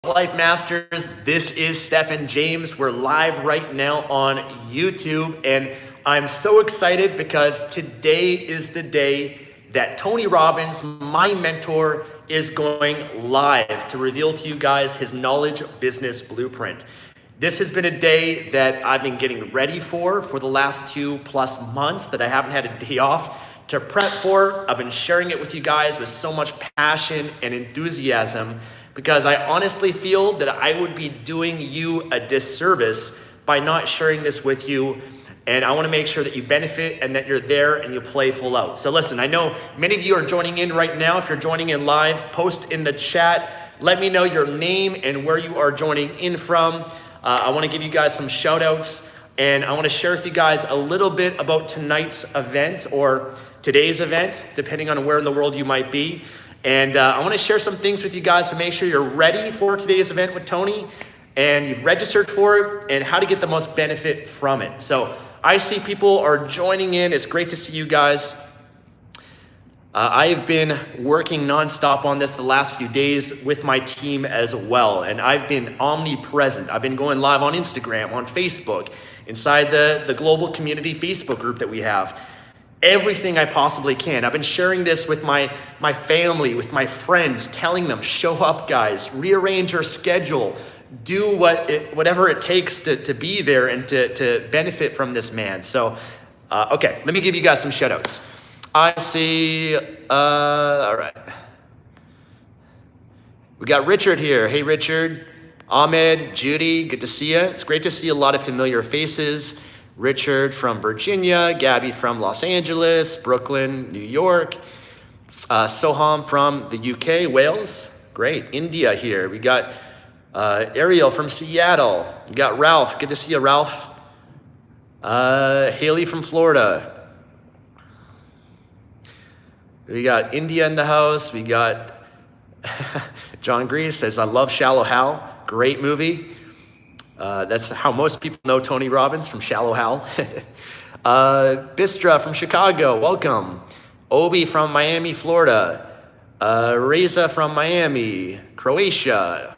Life Masters, this is Stefan James. We're live right now on YouTube, and I'm so excited because today is the day that Tony Robbins, my mentor, is going live to reveal to you guys his knowledge business blueprint. This has been a day that I've been getting ready for the last 2+ months that I haven't had a day off to prep for. I've been sharing it with you guys with so much passion and enthusiasm, because I honestly feel that I would be doing you a disservice by not sharing this with you. And I want to make sure that you benefit and that you're there and you play full out. So listen, I know many of you are joining in right now. If you're joining in live, post in the chat. Let me know your name and where you are joining in from. I want to give you guys some shout outs, and I want to share with you guys a little bit about tonight's event or today's event, depending on where in the world you might be. And I want to share some things with you guys to make sure you're ready for today's event with Tony and you've registered for it and how to get the most benefit from it. So I see people are joining in. It's great to see you guys. I've been working nonstop on this the last few days with my team as well. And I've been omnipresent. I've been going live on Instagram, on Facebook, inside the global community Facebook group that we have. Everything I possibly can. I've been sharing this with my family, with my friends, telling them, show up guys, rearrange your schedule, do whatever it takes to be there and to benefit from this man. So, okay, let me give you guys some shout outs. I see, all right. We got Richard here. Hey Richard, Ahmed, Judy, good to see you. It's great to see a lot of familiar faces. Richard from Virginia, Gabby from Los Angeles, Brooklyn, New York, Soham from the UK, Wales, great. India here. We got Ariel from Seattle. We got Ralph, good to see you, Ralph. Haley from Florida. We got India in the house. We got John Grease says, I love Shallow Hal, great movie. That's how most people know Tony Robbins, from Shallow Hal. Bistra from Chicago, welcome. Obi from Miami, Florida. Reza from Miami, Croatia.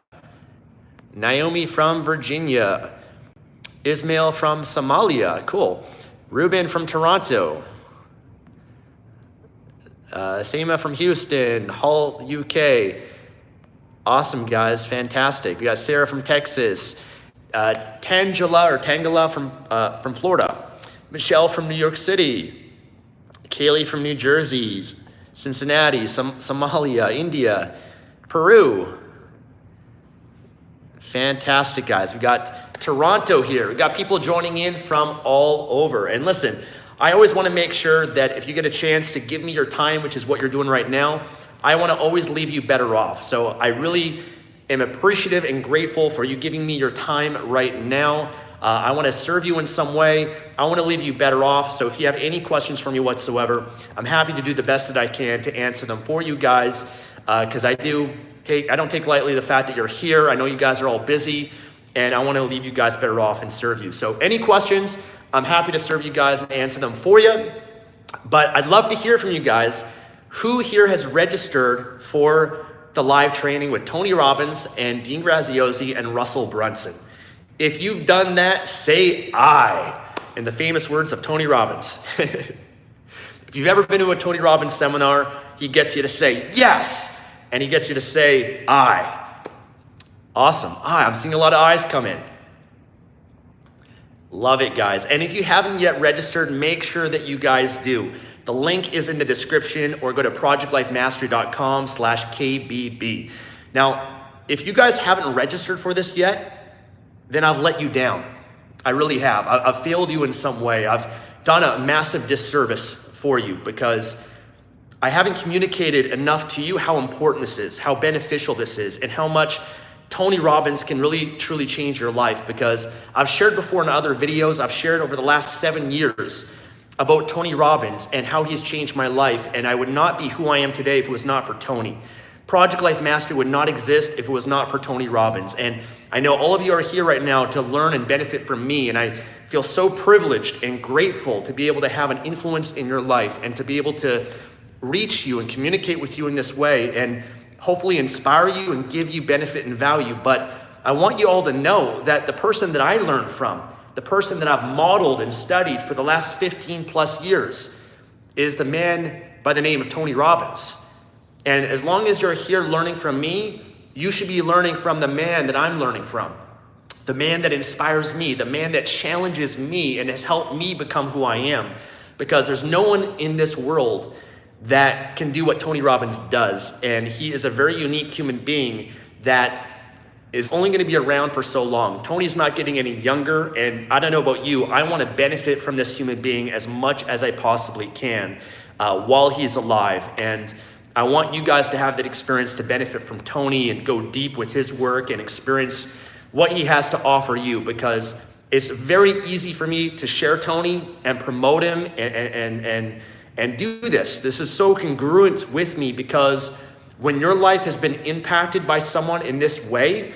Naomi from Virginia. Ismail from Somalia, cool. Ruben from Toronto. Seema from Houston, Hull, UK. Awesome guys, fantastic. We got Sarah from Texas. Tangela from Florida, Michelle from New York City, Kaylee from New Jersey, Cincinnati, Somalia, India, Peru. Fantastic guys. We got Toronto here. We got people joining in from all over. And listen, I always want to make sure that if you get a chance to give me your time, which is what you're doing right now, I want to always leave you better off. So I really am appreciative and grateful for you giving me your time right now. I want to serve you in some way. I want to leave you better off. So if you have any questions for me whatsoever, I'm happy to do the best that I can to answer them for you guys, because I don't take lightly the fact that you're here. I know you guys are all busy, and I want to leave you guys better off and serve you. So any questions, I'm happy to serve you guys and answer them for you. But I'd love to hear from you guys. Who here has registered for the live training with Tony Robbins and Dean Graziosi and Russell Brunson? If you've done that, say I, in the famous words of Tony Robbins. If you've ever been to a Tony Robbins seminar, he gets you to say yes, and he gets you to say I. Awesome. I'm seeing a lot of I's come in. Love it, guys. And if you haven't yet registered, make sure that you guys do. The link is in the description, or go to projectlifemastery.com/KBB. Now, if you guys haven't registered for this yet, then I've let you down. I really have. I've failed you in some way. I've done a massive disservice for you, because I haven't communicated enough to you how important this is, how beneficial this is, and how much Tony Robbins can really, truly change your life. Because I've shared before in other videos, I've shared over the last 7 years about Tony Robbins and how he's changed my life, and I would not be who I am today if it was not for Tony. Project Life Mastery would not exist if it was not for Tony Robbins. And I know all of you are here right now to learn and benefit from me, and I feel so privileged and grateful to be able to have an influence in your life and to be able to reach you and communicate with you in this way. And hopefully inspire you and give you benefit and value. But I want you all to know that the person that I learned from, the person that I've modeled and studied for the last 15 plus years is the man by the name of Tony Robbins. And as long as you're here learning from me, you should be learning from the man that I'm learning from. The man that inspires me, the man that challenges me and has helped me become who I am. Because there's no one in this world that can do what Tony Robbins does. And he is a very unique human being that is only gonna be around for so long. Tony's not getting any younger, and I don't know about you, I wanna benefit from this human being as much as I possibly can while he's alive. And I want you guys to have that experience to benefit from Tony and go deep with his work and experience what he has to offer you, because it's very easy for me to share Tony and promote him and do this. This is so congruent with me, because when your life has been impacted by someone in this way,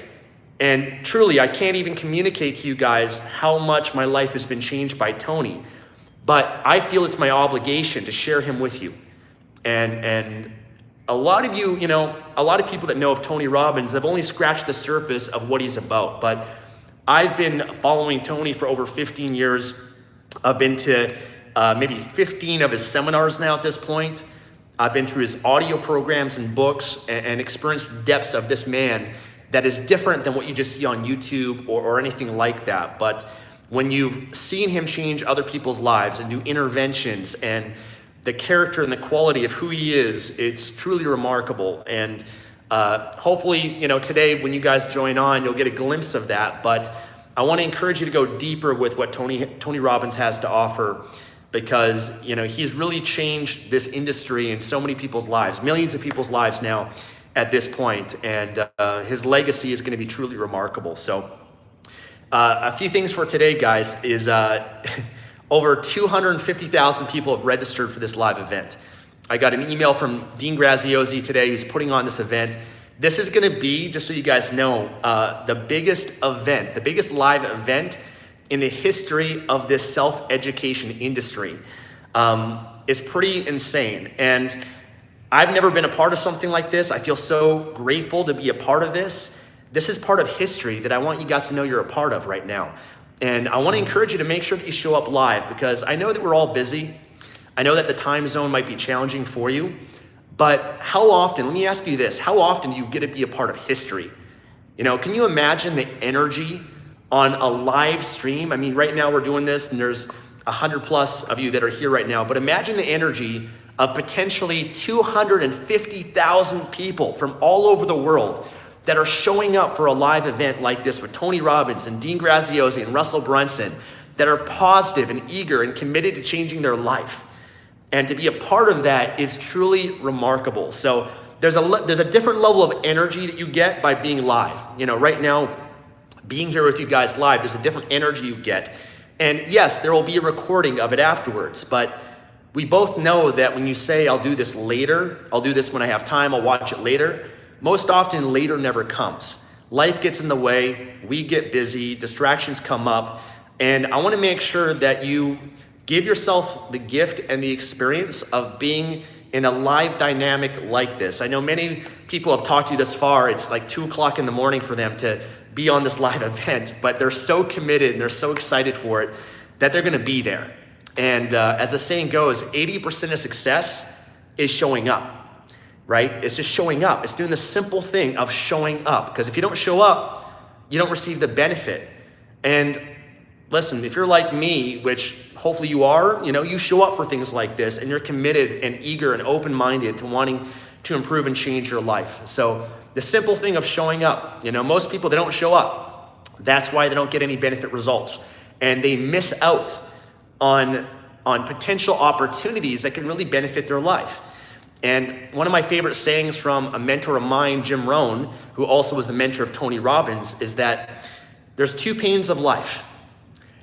and truly I can't even communicate to you guys how much my life has been changed by Tony, but I feel it's my obligation to share him with you. And a lot of you, a lot of people that know of Tony Robbins have only scratched the surface of what he's about. But I've been following Tony for over 15 years. I've been to maybe 15 of his seminars now at this point. I've been through his audio programs and books and experienced depths of this man that is different than what you just see on YouTube or anything like that. But when you've seen him change other people's lives and do interventions and the character and the quality of who he is, it's truly remarkable. And hopefully, today when you guys join on, you'll get a glimpse of that. But I want to encourage you to go deeper with what Tony Robbins has to offer, because he's really changed this industry and so many people's lives, millions of people's lives now at this point. And his legacy is going to be truly remarkable. So a few things for today, guys, is over 250,000 people have registered for this live event. I got an email from Dean Graziosi today, who's putting on this event. This is gonna be, just so you guys know, the biggest event, the biggest live event in the history of this self-education industry. It's pretty insane. And I've never been a part of something like this. I feel so grateful to be a part of this. This is part of history that I want you guys to know you're a part of right now. And I want to encourage you to make sure that you show up live, because I know that we're all busy. I know that the time zone might be challenging for you, but how often, let me ask you this, how often do you get to be a part of history? Can you imagine the energy on a live stream? I mean, right now we're doing this and there's 100 plus of you that are here right now, but imagine the energy of potentially 250,000 people from all over the world that are showing up for a live event like this with Tony Robbins and Dean Graziosi and Russell Brunson, that are positive and eager and committed to changing their life. And to be a part of that is truly remarkable. So there's a different level of energy that you get by being live. Right now, being here with you guys live, there's a different energy you get. And yes, there will be a recording of it afterwards, but we both know that when you say, I'll do this later, I'll do this when I have time, I'll watch it later, most often later never comes. Life gets in the way, we get busy, distractions come up, and I wanna make sure that you give yourself the gift and the experience of being in a live dynamic like this. I know many people have talked to you this far, it's like 2 o'clock in the morning for them to be on this live event, but they're so committed and they're so excited for it that they're gonna be there. And as the saying goes, 80% of success is showing up. Right? It's just showing up. It's doing the simple thing of showing up. Because if you don't show up, you don't receive the benefit. And listen, if you're like me, which hopefully you are, you show up for things like this and you're committed and eager and open-minded to wanting to improve and change your life. So the simple thing of showing up, most people, they don't show up. That's why they don't get any benefit results. And they miss out on potential opportunities that can really benefit their life. And one of my favorite sayings from a mentor of mine, Jim Rohn, who also was the mentor of Tony Robbins, is that there's 2 pains of life.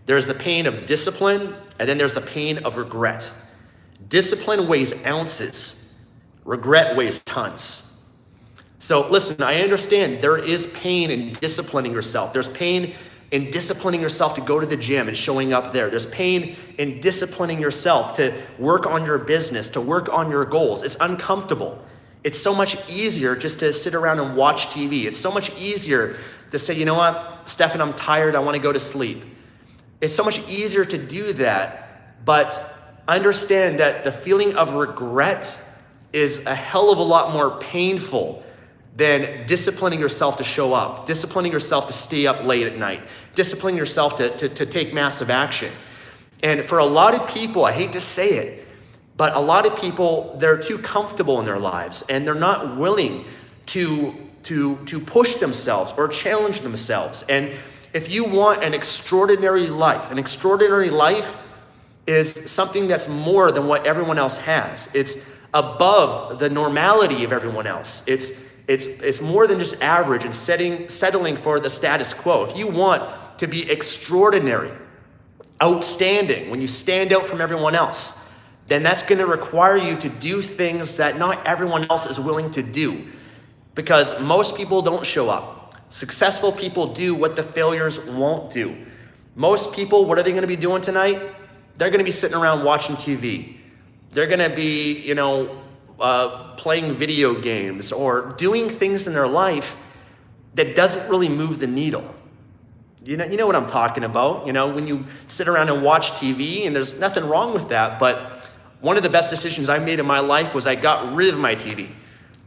There's the pain of discipline, and then there's the pain of regret. Discipline weighs ounces, regret weighs tons. So listen, I understand there is pain in disciplining yourself. There's pain in disciplining yourself to go to the gym and showing up there. There's pain in disciplining yourself to work on your business, to work on your goals. It's uncomfortable. It's so much easier just to sit around and watch TV. It's so much easier to say, you know what, Stefan, I'm tired, I want to go to sleep. It's so much easier to do that, but understand that the feeling of regret is a hell of a lot more painful than disciplining yourself to show up, disciplining yourself to stay up late at night, disciplining yourself to take massive action. And for a lot of people, I hate to say it, but a lot of people, they're too comfortable in their lives and they're not willing to push themselves or challenge themselves. And if you want an extraordinary life is something that's more than what everyone else has. It's above the normality of everyone else. It's more than just average and settling for the status quo. If you want to be extraordinary, outstanding, when you stand out from everyone else, then that's going to require you to do things that not everyone else is willing to do. Because most people don't show up. Successful people do what the failures won't do. Most people, what are they going to be doing tonight? They're going to be sitting around watching TV. They're going to be, playing video games or doing things in their life that doesn't really move the needle. You know what I'm talking about. When you sit around and watch TV, and there's nothing wrong with that, but one of the best decisions I made in my life was I got rid of my TV.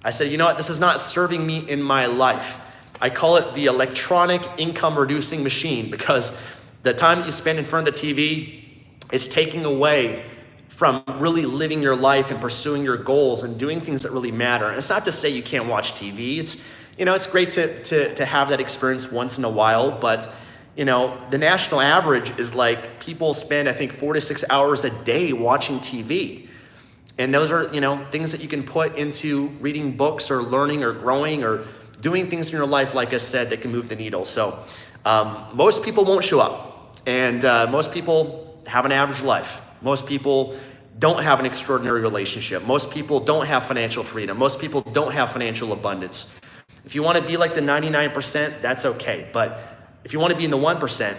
I said, you know what, this is not serving me in my life. I call it the electronic income reducing machine, because the time that you spend in front of the TV is taking away from really living your life and pursuing your goals and doing things that really matter. And it's not to say you can't watch TV. It's great to have that experience once in a while, but the national average is like people spend, I think, 4 to 6 hours a day watching TV. And those are, things that you can put into reading books or learning or growing or doing things in your life, like I said, that can move the needle. So most people won't show up, and most people have an average life. Most people don't have an extraordinary relationship. Most people don't have financial freedom. Most people don't have financial abundance. If you want to be like the 99%, that's okay. But if you want to be in the 1%,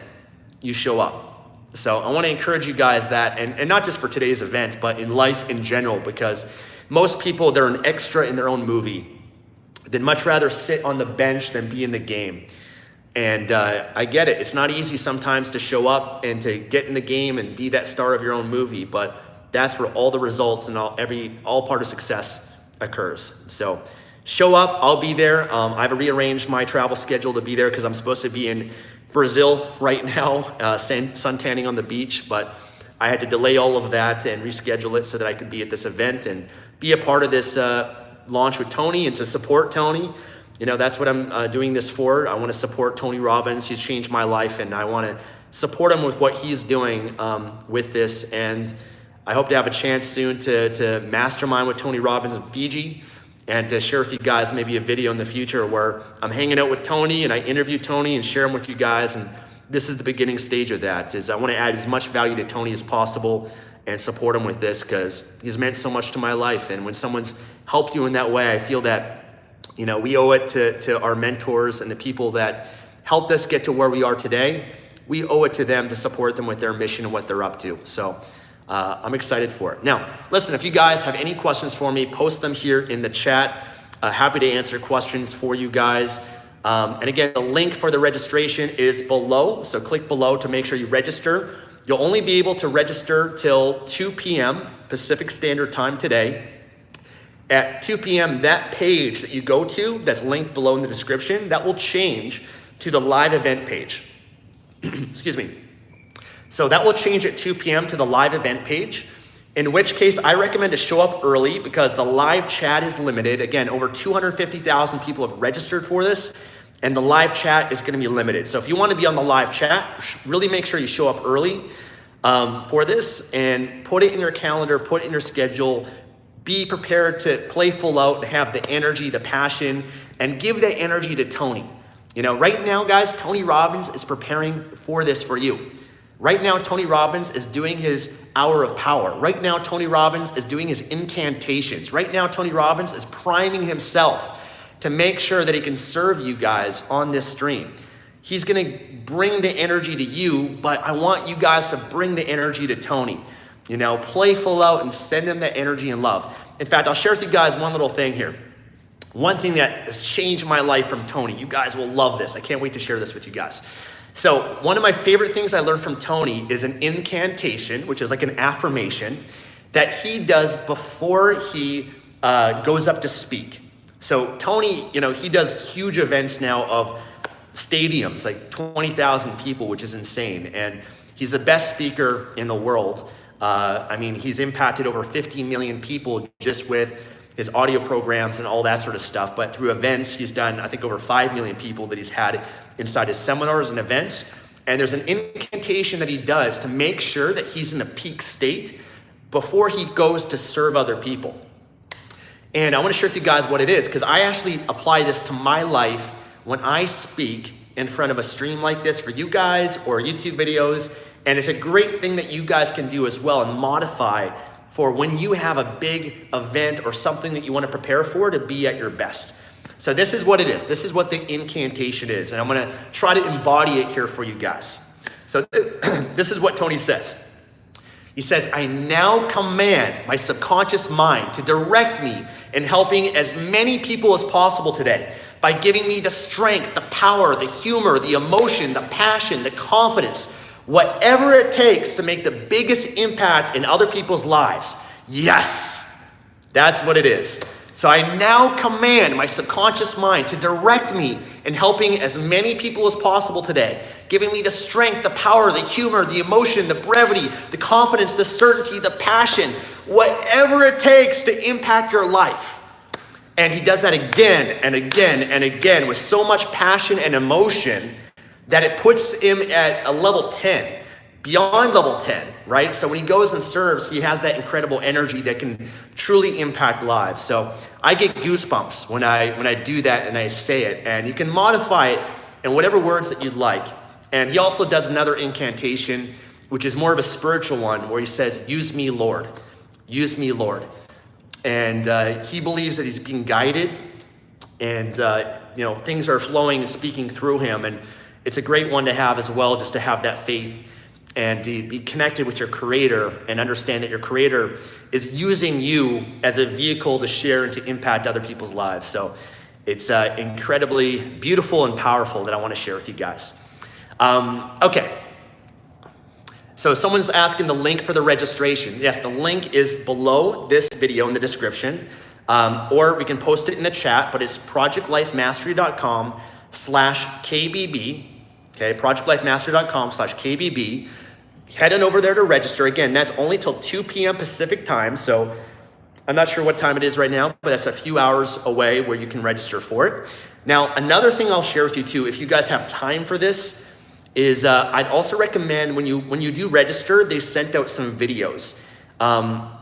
you show up. So I want to encourage you guys that, and not just for today's event, but in life in general, because most people, they're an extra in their own movie. They'd much rather sit on the bench than be in the game. And I get it. It's not easy sometimes to show up and to get in the game and be that star of your own movie, but that's where all the results and all part of success occurs. So show up. I'll be there. I've rearranged my travel schedule to be there because I'm supposed to be in Brazil right now, sun tanning on the beach, but I had to delay all of that and reschedule it so that I could be at this event and be a part of this launch with Tony and to support Tony. That's what I'm doing this for. I want to support Tony Robbins. He's changed my life, and I want to support him with what he's doing with this. And I hope to have a chance soon to mastermind with Tony Robbins in Fiji and to share with you guys maybe a video in the future where I'm hanging out with Tony and I interview Tony and share him with you guys. And this is the beginning stage of that. Is I want to add as much value to Tony as possible and support him with this because he's meant so much to my life. And when someone's helped you in that way, I feel that we owe it to our mentors and the people that helped us get to where we are today. We owe it to them to support them with their mission and what they're up to. So I'm excited for it. Now, listen, if you guys have any questions for me, post them here in the chat. Happy to answer questions for you guys. And again, the link for the registration is below. So click below to make sure you register. You'll only be able to register till 2 p.m. Pacific Standard Time today. At 2 p.m., that page that you go to, that's linked below in the description, that will change to the live event page. Excuse me. So that will change at 2 p.m. to the live event page, in which case I recommend to show up early because the live chat is limited. Again, over 250,000 people have registered for this, and the live chat is going to be limited. So if you want to be on the live chat, really make sure you show up early for this and put it in your calendar, put it in your schedule. Be prepared to play full out and have the energy, the passion, and give that energy to Tony. Right now, guys, Tony Robbins is preparing for this for you. Right now, Tony Robbins is doing his hour of power. Right now, Tony Robbins is doing his incantations. Right now, Tony Robbins is priming himself to make sure that he can serve you guys on this stream. He's going to bring the energy to you, but I want you guys to bring the energy to Tony. Play full out and send him that energy and love. In fact, I'll share with you guys one little thing here. one thing that has changed my life from Tony. You guys will love this. I can't wait to share this with you guys. So one of my favorite things I learned from Tony is an incantation, which is like an affirmation that he does before he goes up to speak. So Tony, he does huge events now of stadiums, like 20,000 people, which is insane. And he's the best speaker in the world. He's impacted over 50 million people just with his audio programs and all that sort of stuff. But through events, he's done, I think, over 5 million people that he's had inside his seminars and events. And there's an incantation that he does to make sure that he's in a peak state before he goes to serve other people. And I want to share with you guys what it is, because I actually apply this to my life when I speak in front of a stream like this for you guys or YouTube videos. And it's a great thing that you guys can do as well and modify for when you have a big event or something that you want to prepare for to be at your best. So this is what it is. This is what the incantation is. And I'm going to try to embody it here for you guys. So this is what Tony says. He says, I now command my subconscious mind to direct me in helping as many people as possible today by giving me the strength, the power, the humor, the emotion, the passion, the confidence, whatever it takes to make the biggest impact in other people's lives. Yes, that's what it is. So I now command my subconscious mind to direct me in helping as many people as possible today, giving me the strength, the power, the humor, the emotion, the brevity, the confidence, the certainty, the passion, whatever it takes to impact your life. And he does that again and again and again with so much passion and emotion that it puts him at a level 10, beyond level 10, right? So when he goes and serves, he has that incredible energy that can truly impact lives. So I get goosebumps when I do that and I say it, and you can modify it in whatever words that you'd like. And he also does another incantation, which is more of a spiritual one, where he says, use me, Lord. Use me, Lord. And he believes that he's being guided and things are flowing and speaking through him. And it's a great one to have as well, just to have that faith and to be connected with your creator and understand that your creator is using you as a vehicle to share and to impact other people's lives. So it's incredibly beautiful and powerful that I want to share with you guys. Okay. So someone's asking the link for the registration. Yes, the link is below this video in the description, or we can post it in the chat, but it's projectlifemastery.com/KBB. Okay, projectlifemastery.com/KBB. Head on over there to register. Again, that's only till 2 p.m. Pacific time. So I'm not sure what time it is right now, but that's a few hours away where you can register for it. Now, another thing I'll share with you too, if you guys have time for this, is I'd also recommend when you do register, they sent out some videos,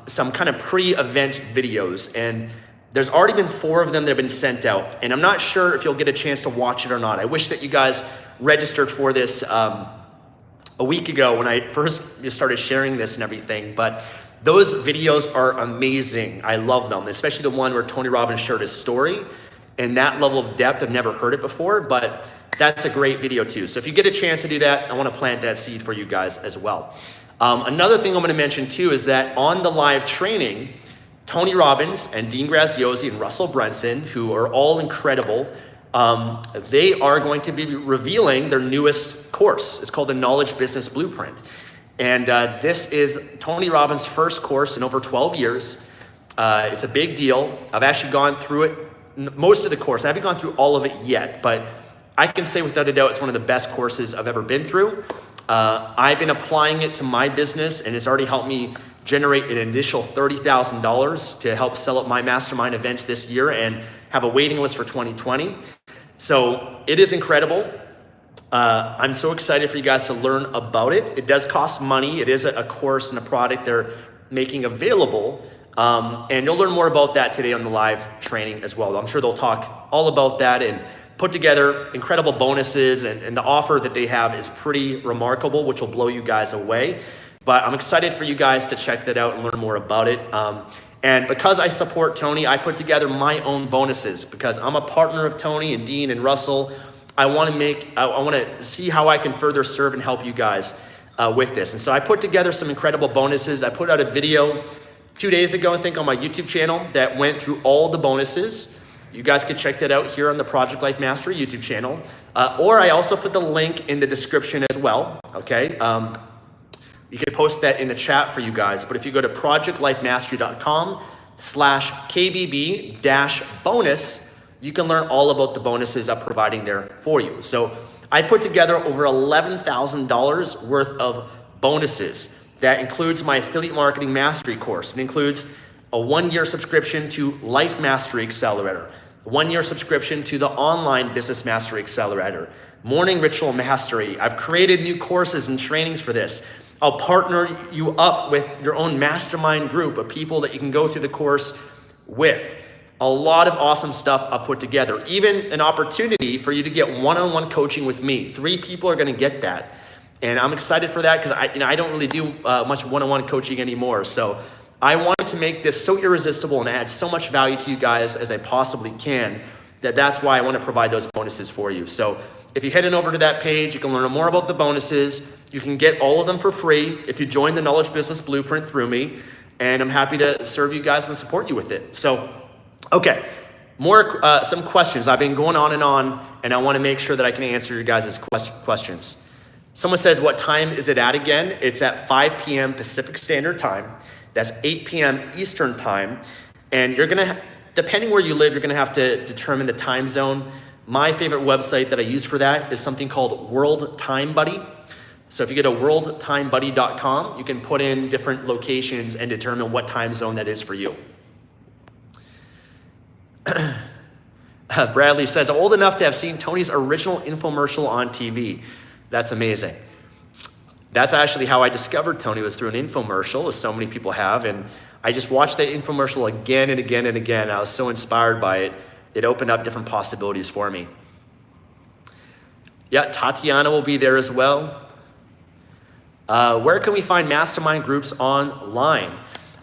some kind of pre-event videos, and there's already been 4 of them that have been sent out, and I'm not sure if you'll get a chance to watch it or not. I wish that you guys registered for this a week ago when I first started sharing this and everything, but those videos are amazing. I love them, especially the one where Tony Robbins shared his story, and that level of depth, I've never heard it before, but that's a great video too. So if you get a chance to do that, I want to plant that seed for you guys as well. Another thing I'm going to mention too is that on the live training, Tony Robbins and Dean Graziosi and Russell Brunson, who are all incredible, they are going to be revealing their newest course. It's called the Knowledge Business Blueprint. And this is Tony Robbins' first course in over 12 years. It's a big deal. I've actually gone through it, most of the course. I haven't gone through all of it yet, but I can say without a doubt it's one of the best courses I've ever been through. I've been applying it to my business, and it's already helped me generate an initial $30,000 to help sell out my mastermind events this year and have a waiting list for 2020. So it is incredible. I'm so excited for you guys to learn about it. It does cost money. It is a course and a product they're making available. And you'll learn more about that today on the live training as well. I'm sure they'll talk all about that and put together incredible bonuses, and the offer that they have is pretty remarkable, which will blow you guys away. But I'm excited for you guys to check that out and learn more about it. And because I support Tony, I put together my own bonuses because I'm a partner of Tony and Dean and Russell. I want to see how I can further serve and help you guys with this. And so I put together some incredible bonuses. I put out a video 2 days ago, I think, on my YouTube channel that went through all the bonuses. you guys can check that out here on the Project Life Mastery YouTube channel. Or I also put the link in the description as well, okay? You can post that in the chat for you guys, but if you go to projectlifemastery.com/KBB-bonus, you can learn all about the bonuses I'm providing there for you. So I put together over $11,000 worth of bonuses. That includes my affiliate marketing mastery course. It includes a 1-year subscription to Life Mastery Accelerator, 1-year subscription to the Online Business Mastery Accelerator, Morning Ritual Mastery. I've created new courses and trainings for this. I'll partner you up with your own mastermind group of people that you can go through the course with. A lot of awesome stuff I've put together. Even an opportunity for you to get one-on-one coaching with me. 3 people are gonna get that. And I'm excited for that because I don't really do much one-on-one coaching anymore. So I wanted to make this so irresistible and add so much value to you guys as I possibly can, that's why I want to provide those bonuses for you. So if you head on over to that page, you can learn more about the bonuses. You can get all of them for free if you join the Knowledge Business Blueprint through me, and I'm happy to serve you guys and support you with it. So, okay, some questions. I've been going on, and I want to make sure that I can answer your guys' questions. Someone says, what time is it at again? It's at 5 p.m. Pacific Standard Time. That's 8 p.m. Eastern Time. And you're gonna, depending where you live, you're gonna have to determine the time zone. My favorite website that I use for that is something called World Time Buddy. So if you go to worldtimebuddy.com, you can put in different locations and determine what time zone that is for you. Bradley says, I'm old enough to have seen Tony's original infomercial on TV. That's amazing. That's actually how I discovered Tony, was through an infomercial, as so many people have. And I just watched that infomercial again and again and again. I was so inspired by it. It opened up different possibilities for me. Yeah, Tatiana will be there as well. Where can we find mastermind groups online?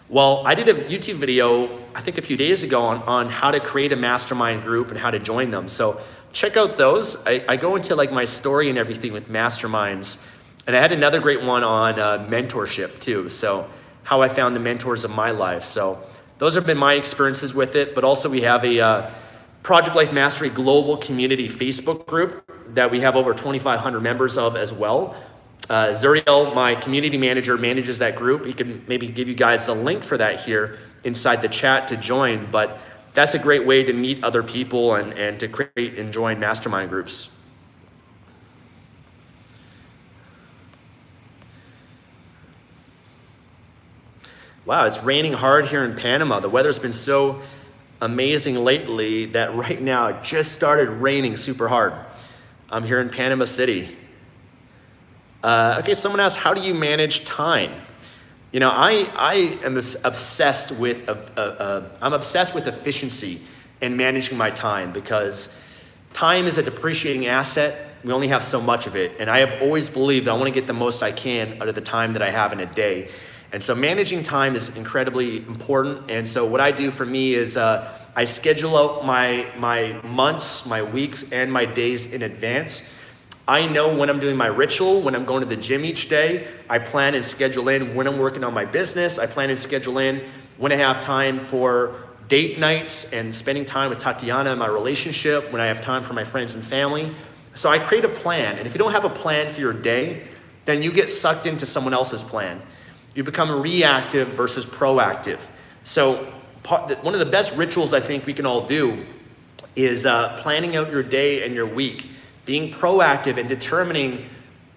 Well, I did a YouTube video, I think a few days ago, on how to create a mastermind group and how to join them. So check out those. I go into like my story and everything with masterminds. And I had another great one on mentorship too. So how I found the mentors of my life. So those have been my experiences with it. But also we have a Project Life Mastery Global Community Facebook group that we have over 2,500 members of as well. Zuriel, my community manager, manages that group. He can maybe give you guys the link for that here inside the chat to join. But that's a great way to meet other people and to create and join mastermind groups. Wow, it's raining hard here in Panama. The weather's been so amazing lately that right now it just started raining super hard. I'm here in Panama City. Okay, someone asked, how do you manage time? You know, I am obsessed with I'm obsessed with efficiency and managing my time, because time is a depreciating asset. We only have so much of it, and I have always believed I want to get the most I can out of the time that I have in a day. And so managing time is incredibly important. And so what I do for me is I schedule out my months, my weeks, and my days in advance. I know when I'm doing my ritual, when I'm going to the gym each day. I plan and schedule in when I'm working on my business. I plan and schedule in when I have time for date nights and spending time with Tatiana in my relationship, when I have time for my friends and family. So I create a plan. And if you don't have a plan for your day, then you get sucked into someone else's plan. You become reactive versus proactive. So one of the best rituals I think we can all do is planning out your day and your week, being proactive and determining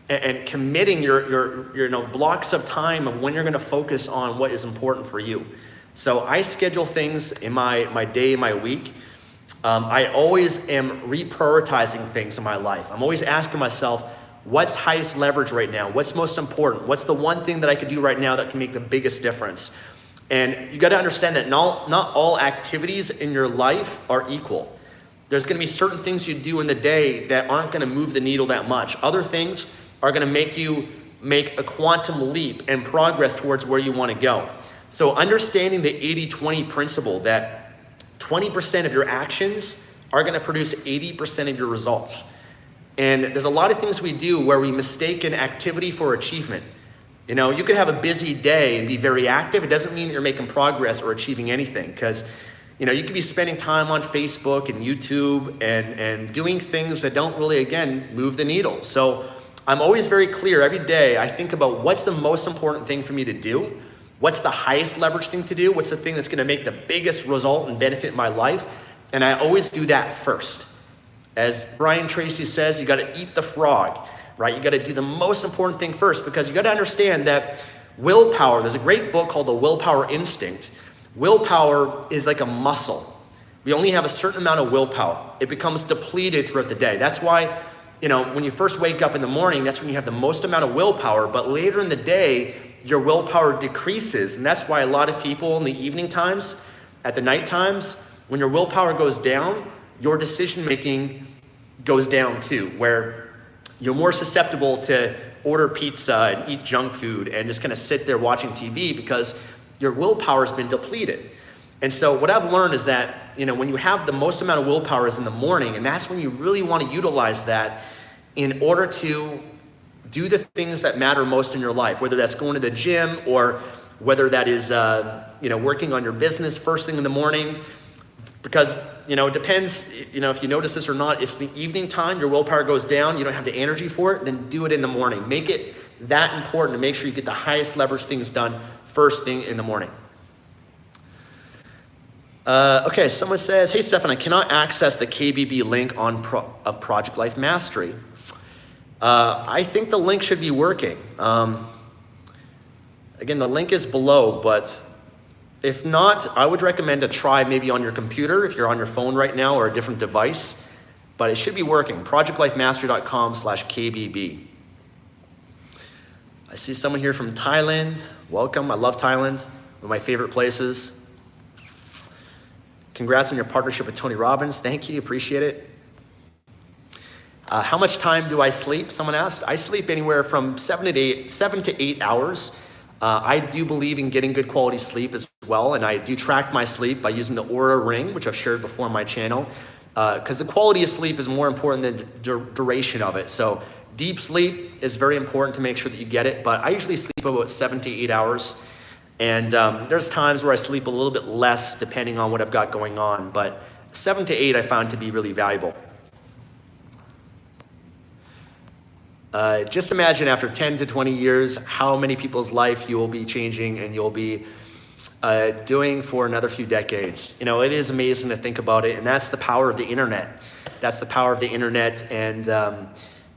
and committing your blocks of time of when you're gonna focus on what is important for you. So I schedule things in my day, my week. I always am reprioritizing things in my life. I'm always asking myself, what's highest leverage right now? What's most important? What's the one thing that I could do right now that can make the biggest difference? And you gotta understand that not all activities in your life are equal. There's gonna be certain things you do in the day that aren't gonna move the needle that much. Other things are gonna make you make a quantum leap and progress towards where you wanna go. So understanding the 80-20 principle, that 20% of your actions are gonna produce 80% of your results. And there's a lot of things we do where we mistake an activity for achievement. You know, you could have a busy day and be very active. It doesn't mean that you're making progress or achieving anything, because You could be spending time on Facebook and YouTube and doing things that don't really, again, move the needle. So I'm always very clear every day. I think about what's the most important thing for me to do? What's the highest leverage thing to do? What's the thing that's gonna make the biggest result and benefit in my life? And I always do that first. As Brian Tracy says, you gotta eat the frog, right? You gotta do the most important thing first, because you gotta understand that willpower, there's a great book called The Willpower Instinct. Willpower is like a muscle. We only have a certain amount of willpower. It becomes depleted throughout the day. That's why, when you first wake up in the morning, that's when you have the most amount of willpower, but later in the day, your willpower decreases. And that's why a lot of people in the evening times, at the night times, when your willpower goes down, your decision making goes down too, where you're more susceptible to order pizza and eat junk food and just kind of sit there watching TV because your willpower has been depleted. And so what I've learned is that, when you have the most amount of willpower is in the morning, and that's when you really want to utilize that in order to do the things that matter most in your life, whether that's going to the gym or whether that is, working on your business first thing in the morning. Because, it depends, if you notice this or not, if the evening time your willpower goes down, you don't have the energy for it, then do it in the morning. Make it that important to make sure you get the highest leverage things done first thing in the morning. Okay, someone says, hey Stefan, I cannot access the KBB link of Project Life Mastery. I think the link should be working. Again, the link is below, but if not, I would recommend to try maybe on your computer if you're on your phone right now or a different device, but it should be working. projectlifemastery.com/KBB. I see someone here from Thailand. Welcome, I love Thailand, one of my favorite places. Congrats on your partnership with Tony Robbins. Thank you, appreciate it. How much time do I sleep? Someone asked. I sleep anywhere from 7 to 8 hours. I do believe in getting good quality sleep as well, and I do track my sleep by using the Oura Ring, which I've shared before on my channel, because the quality of sleep is more important than the duration of it. So deep sleep is very important to make sure that you get it, but I usually sleep about 7 to 8 hours, and there's times where I sleep a little bit less depending on what I've got going on, but 7 to 8 I found to be really valuable. Just imagine after 10 to 20 years how many people's life you will be changing and you'll be doing for another few decades. It is amazing to think about it, and that's the power of the internet. That's the power of the internet, and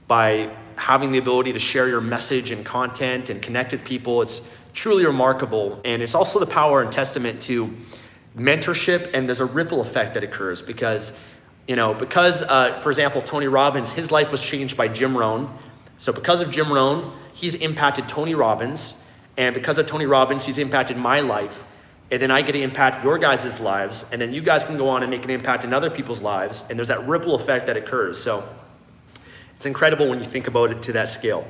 by having the ability to share your message and content and connect with people, it's truly remarkable. And it's also the power and testament to mentorship, and there's a ripple effect that occurs because, for example, Tony Robbins, his life was changed by Jim Rohn. So because of Jim Rohn, he's impacted Tony Robbins, and because of Tony Robbins, he's impacted my life, and then I get to impact your guys' lives, and then you guys can go on and make an impact in other people's lives, and there's that ripple effect that occurs. So it's incredible when you think about it to that scale.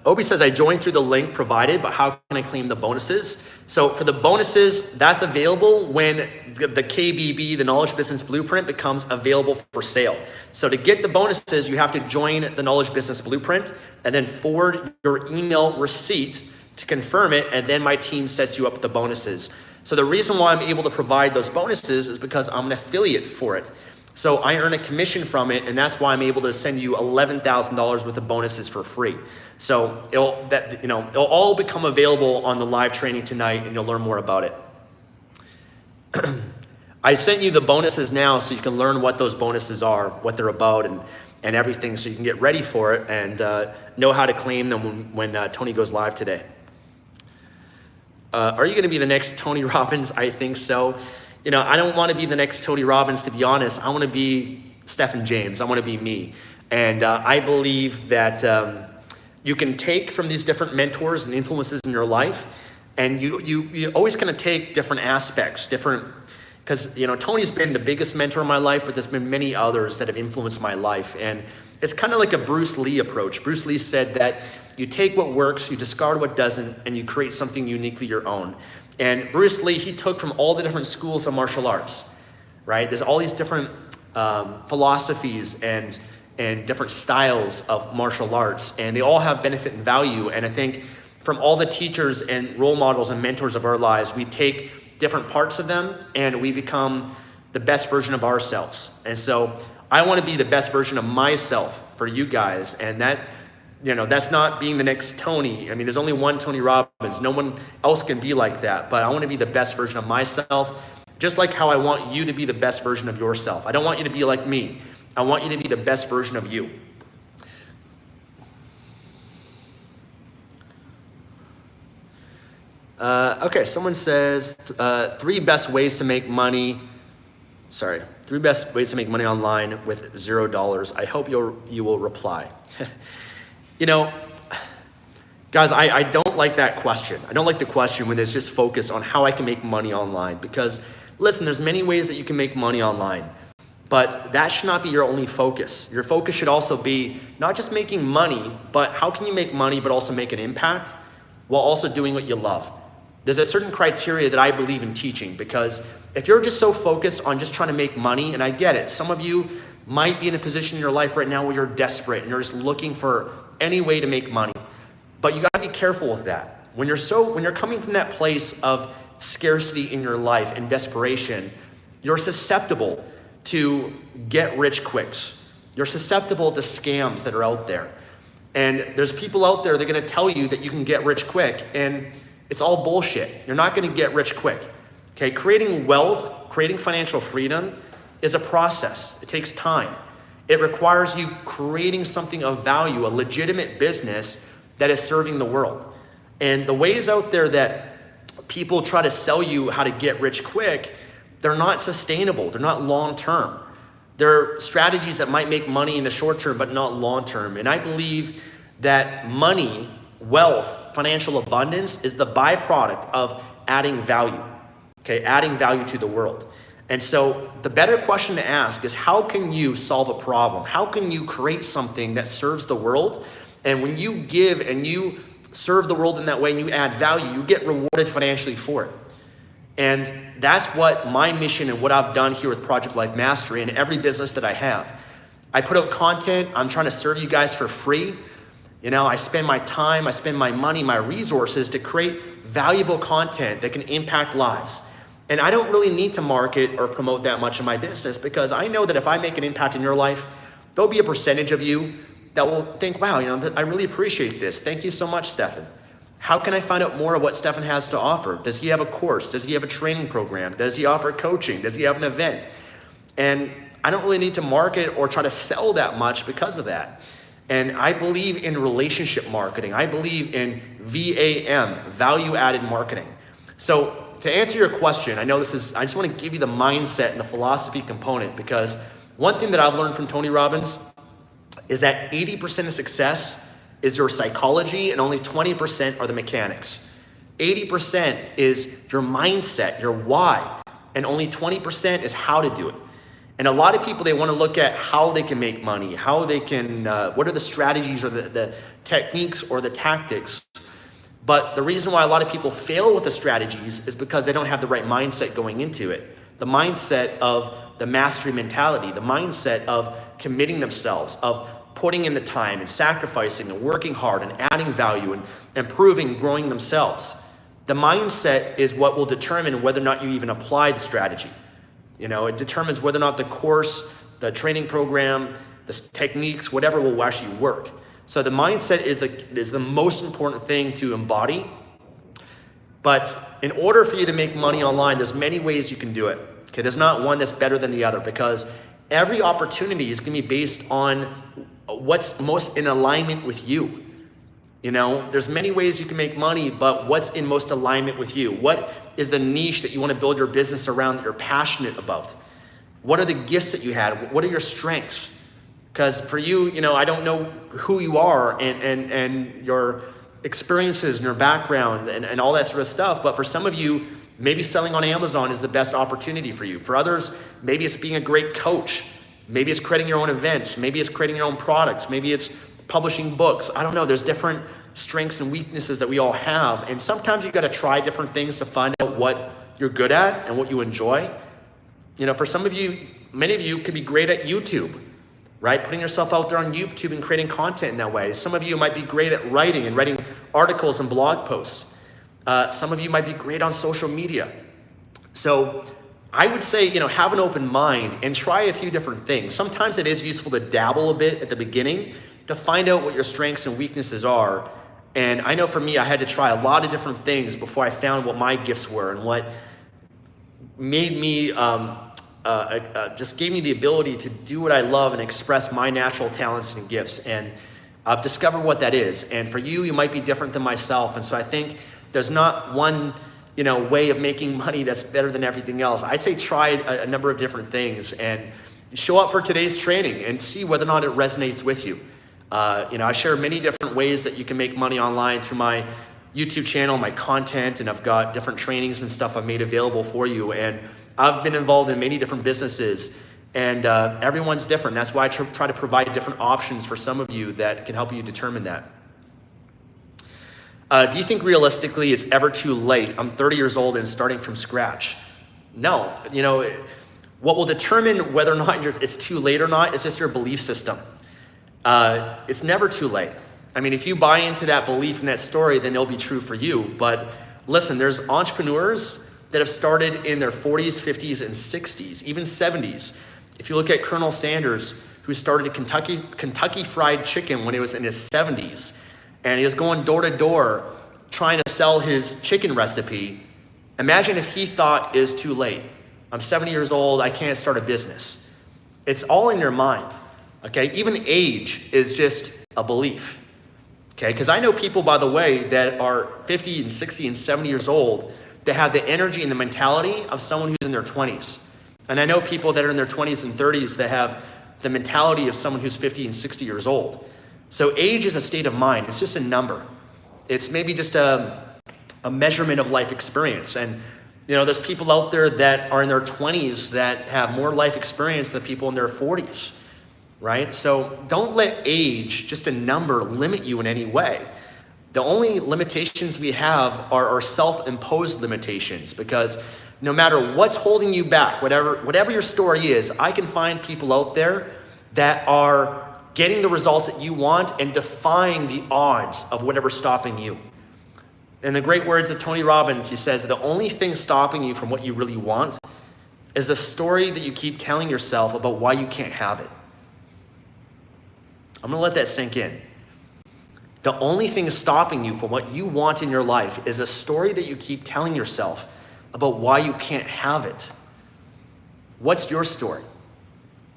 Obi says, I joined through the link provided, but how can I claim the bonuses? So for the bonuses, that's available when the KBB, the Knowledge Business Blueprint, becomes available for sale. So to get the bonuses, you have to join the Knowledge Business Blueprint and then forward your email receipt to confirm it, and then my team sets you up with the bonuses. So the reason why I'm able to provide those bonuses is because I'm an affiliate for it. So I earn a commission from it, and that's why I'm able to send you $11,000 worth of bonuses for free. So it'll all become available on the live training tonight, and you'll learn more about it. I sent you the bonuses now so you can learn what those bonuses are, what they're about, and everything, so you can get ready for it and know how to claim them when Tony goes live today. Are you going to be the next Tony Robbins? I think so. I don't want to be the next Tony Robbins, to be honest. I want to be Stefan James. I want to be me. And I believe that you can take from these different mentors and influences in your life, and you always kind of take different aspects, because Tony's been the biggest mentor in my life, but there's been many others that have influenced my life. And it's kind of like a Bruce Lee approach. Bruce Lee said that you take what works, you discard what doesn't, and you create something uniquely your own. And Bruce Lee, he took from all the different schools of martial arts, right? There's all these different philosophies and and different styles of martial arts, and they all have benefit and value. And I think from all the teachers and role models and mentors of our lives, we take different parts of them and we become the best version of ourselves. And so I want to be the best version of myself for you guys. And that, that's not being the next Tony. I mean, there's only one Tony Robbins. No one else can be like that. But I want to be the best version of myself, just like how I want you to be the best version of yourself. I don't want you to be like me. I want you to be the best version of you. Okay, someone says 3 best ways to make money. 3 best ways to make money online with $0. I hope you will reply. Guys, I don't like that question. I don't like the question when it's just focused on how I can make money online, because listen, there's many ways that you can make money online, but that should not be your only focus. Your focus should also be not just making money, but how can you make money but also make an impact while also doing what you love. There's a certain criteria that I believe in teaching, because if you're just so focused on just trying to make money, and I get it, some of you might be in a position in your life right now where you're desperate and you're just looking for any way to make money, but you gotta be careful with that. When you're coming from that place of scarcity in your life and desperation, you're susceptible to get rich quicks. You're susceptible to scams that are out there. And there's people out there that are gonna tell you that you can get rich quick, and it's all bullshit. You're not gonna get rich quick. Okay, creating wealth, creating financial freedom is a process. It takes time. It requires you creating something of value, a legitimate business that is serving the world. And the ways out there that people try to sell you how to get rich quick, they're not sustainable. They're not long-term. They're strategies that might make money in the short term, but not long-term. And I believe that money, wealth, financial abundance is the byproduct of adding value, okay? Adding value to the world. And so the better question to ask is, how can you solve a problem? How can you create something that serves the world? And when you give and you serve the world in that way and you add value, you get rewarded financially for it. And that's what my mission and what I've done here with Project Life Mastery and every business that I have. I put out content. I'm trying to serve you guys for free. I spend my time, I spend my money, my resources to create valuable content that can impact lives. And I don't really need to market or promote that much in my business, because I know that if I make an impact in your life, there'll be a percentage of you that will think, wow, I really appreciate this. Thank you so much, Stefan. How can I find out more of what Stefan has to offer? Does he have a course? Does he have a training program? Does he offer coaching? Does he have an event? And I don't really need to market or try to sell that much because of that. And I believe in relationship marketing. I believe in VAM, value-added marketing. So to answer your question, I just want to give you the mindset and the philosophy component, because one thing that I've learned from Tony Robbins is that 80% of success is your psychology and only 20% are the mechanics. 80% is your mindset, your why, and only 20% is how to do it. And a lot of people, they want to look at how they can make money, how they can, what are the strategies or the techniques or the tactics. But the reason why a lot of people fail with the strategies is because they don't have the right mindset going into it. The mindset of the mastery mentality, the mindset of committing themselves, of putting in the time and sacrificing and working hard and adding value and improving, growing themselves. The mindset is what will determine whether or not you even apply the strategy. It determines whether or not the course, the training program, the techniques, whatever will actually work. So the mindset is the most important thing to embody. But in order for you to make money online, there's many ways you can do it. Okay, there's not one that's better than the other, because every opportunity is going to be based on what's most in alignment with you. There's many ways you can make money, but what's in most alignment with you? What is the niche that you want to build your business around that you're passionate about? What are the gifts that you had? What are your strengths? Because for you, I don't know who you are and your experiences and your background and all that sort of stuff. But for some of you, maybe selling on Amazon is the best opportunity for you. For others, maybe it's being a great coach. Maybe it's creating your own events. Maybe it's creating your own products. Maybe it's publishing books. I don't know. There's different strengths and weaknesses that we all have. And sometimes you got to try different things to find out what you're good at and what you enjoy. For some of you, many of you could be great at YouTube, right? Putting yourself out there on YouTube and creating content in that way. Some of you might be great at writing and writing articles and blog posts. Some of you might be great on social media. So I would say, have an open mind and try a few different things. Sometimes it is useful to dabble a bit at the beginning to find out what your strengths and weaknesses are. And I know for me, I had to try a lot of different things before I found what my gifts were and what made me, just gave me the ability to do what I love and express my natural talents and gifts. And I've discovered what that is. And for you, you might be different than myself. And so I think there's not one way of making money that's better than everything else. I'd say try a number of different things and show up for today's training and see whether or not it resonates with you. I share many different ways that you can make money online through my YouTube channel, my content, and I've got different trainings and stuff I've made available for you. And I've been involved in many different businesses, and everyone's different. That's why I try to provide different options for some of you that can help you determine that. Do you think realistically it's ever too late? I'm 30 years old and starting from scratch. No, what will determine whether or not it's too late or not is just your belief system. It's never too late. I mean, if you buy into that belief and that story, then it'll be true for you. But listen, there's entrepreneurs that have started in their 40s, 50s, and 60s, even 70s. If you look at Colonel Sanders, who started Kentucky Fried Chicken when he was in his 70s, and he was going door to door trying to sell his chicken recipe. Imagine if he thought it's too late. I'm 70 years old, I can't start a business. It's all in your mind, okay? Even age is just a belief, okay? Because I know people, by the way, that are 50 and 60 and 70 years old that have the energy and the mentality of someone who's in their 20s. And I know people that are in their 20s and 30s that have the mentality of someone who's 50 and 60 years old. So age is a state of mind. It's just a number. It's maybe just a measurement of life experience. And there's people out there that are in their 20s that have more life experience than people in their 40s, right? So don't let age, just a number, limit you in any way. The only limitations we have are our self-imposed limitations, because no matter what's holding you back, whatever your story is, I can find people out there that are getting the results that you want and defying the odds of whatever's stopping you. In the great words of Tony Robbins, he says that the only thing stopping you from what you really want is the story that you keep telling yourself about why you can't have it. I'm gonna let that sink in. The only thing stopping you from what you want in your life is a story that you keep telling yourself about why you can't have it. What's your story?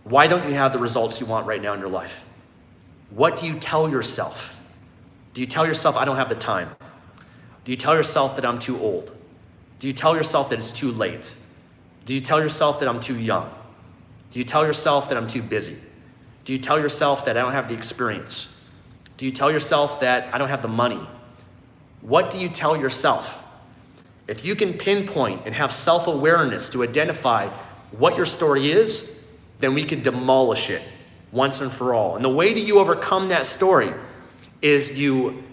Why don't you have the results you want right now in your life? What do you tell yourself? Do you tell yourself, I don't have the time? Do you tell yourself that I'm too old? Do you tell yourself that it's too late? Do you tell yourself that I'm too young? Do you tell yourself that I'm too busy? Do you tell yourself that I don't have the experience? Do you tell yourself that I don't have the money? What do you tell yourself? If you can pinpoint and have self-awareness to identify what your story is, then we can demolish it once and for all. And the way that you overcome that story is you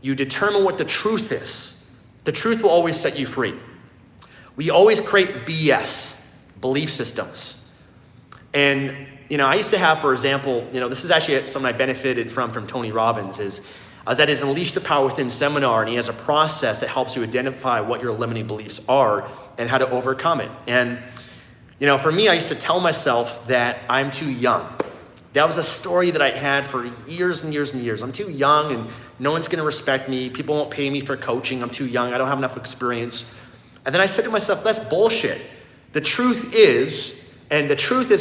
determine what the truth is. The truth will always set you free. We always create BS, belief systems. And, I used to have, for example, this is actually something I benefited from Tony Robbins, I was at his Unleash the Power Within seminar, and he has a process that helps you identify what your limiting beliefs are and how to overcome it. And, for me, I used to tell myself that I'm too young. That was a story that I had for years and years and years. I'm too young and no one's gonna respect me. People won't pay me for coaching. I'm too young. I don't have enough experience. And then I said to myself, that's bullshit. The truth is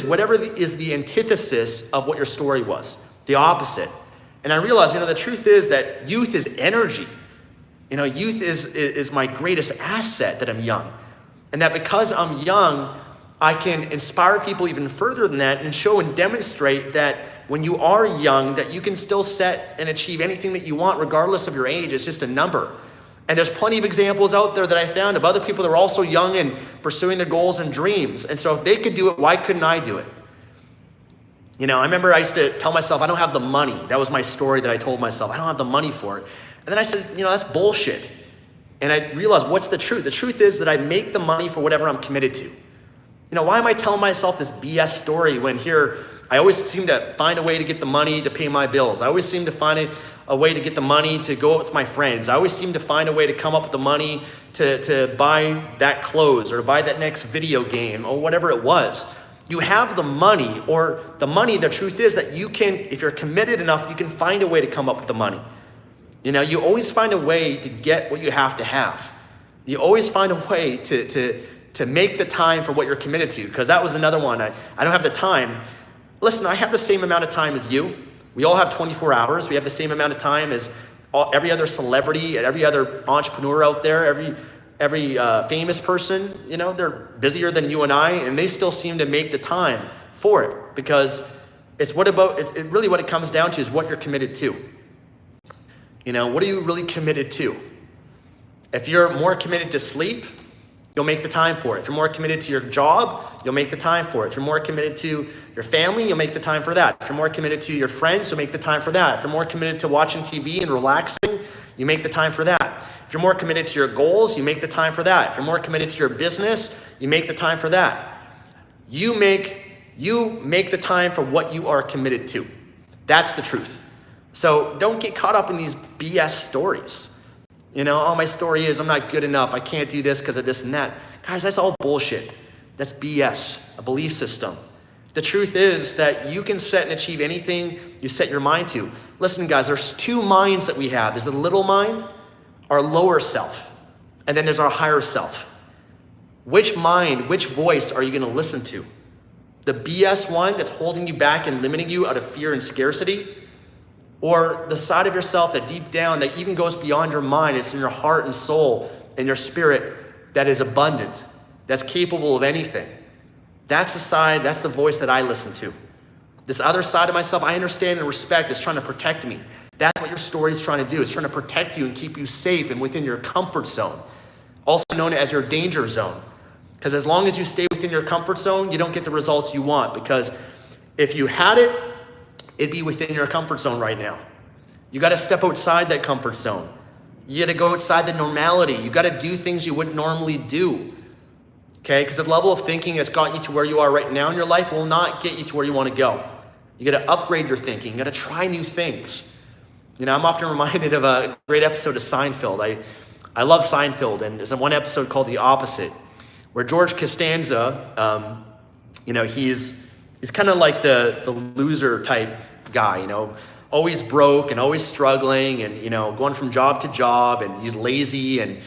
whatever is the antithesis of what your story was, the opposite. And I realized, the truth is that youth is energy. Youth is my greatest asset, that I'm young. And that because I'm young, I can inspire people even further than that and show and demonstrate that when you are young, that you can still set and achieve anything that you want regardless of your age. It's just a number. And there's plenty of examples out there that I found of other people that were also young and pursuing their goals and dreams. And so if they could do it, why couldn't I do it? I remember I used to tell myself, I don't have the money. That was my story that I told myself. I don't have the money for it. And then I said, that's bullshit. And I realized, what's the truth? The truth is that I make the money for whatever I'm committed to. Why am I telling myself this BS story when here I always seem to find a way to get the money to pay my bills. I always seem to find a way to get the money to go out with my friends. I always seem to find a way to come up with the money to buy that clothes or to buy that next video game or whatever it was. You have the money, or the money, the truth is that you can, if you're committed enough, you can find a way to come up with the money. You always find a way to get what you have to have. You always find a way to make the time for what you're committed to, because that was another one. I don't have the time. Listen, I have the same amount of time as you. We all have 24 hours. We have the same amount of time as every other celebrity and every other entrepreneur out there, every famous person. They're busier than you and I, and they still seem to make the time for it, because really what it comes down to is what you're committed to. What are you really committed to? If you're more committed to sleep, you'll make the time for it. If you're more committed to your job, you'll make the time for it. If you're more committed to your family, you'll make the time for that. If you're more committed to your friends, you'll make the time for that. If you're more committed to watching TV and relaxing, you make the time for that. If you're more committed to your goals, you make the time for that. If you're more committed to your business, you make the time for that. You make the time for what you are committed to. That's the truth. So don't get caught up in these BS stories. My story is I'm not good enough. I can't do this because of this and that. Guys, that's all bullshit. That's BS, a belief system. The truth is that you can set and achieve anything you set your mind to. Listen, guys, there's two minds that we have. There's a little mind, our lower self, and then there's our higher self. Which mind, which voice are you going to listen to? The BS one that's holding you back and limiting you out of fear and scarcity? Or the side of yourself that deep down, that even goes beyond your mind, it's in your heart and soul and your spirit, that is abundant, that's capable of anything. That's the side, that's the voice that I listen to. This other side of myself, I understand and respect, is trying to protect me. That's what your story is trying to do. It's trying to protect you and keep you safe and within your comfort zone, also known as your danger zone. Because as long as you stay within your comfort zone, you don't get the results you want. Because if you had it, it'd be within your comfort zone right now. You got to step outside that comfort zone. You got to go outside the normality. You got to do things you wouldn't normally do. Okay? Because the level of thinking that's gotten you to where you are right now in your life will not get you to where you want to go. You got to upgrade your thinking. You got to try new things. I'm often reminded of a great episode of Seinfeld. I love Seinfeld, and there's one episode called The Opposite, where George Costanza, he's kind of like the loser type guy, always broke and always struggling and, going from job to job, and he's lazy and,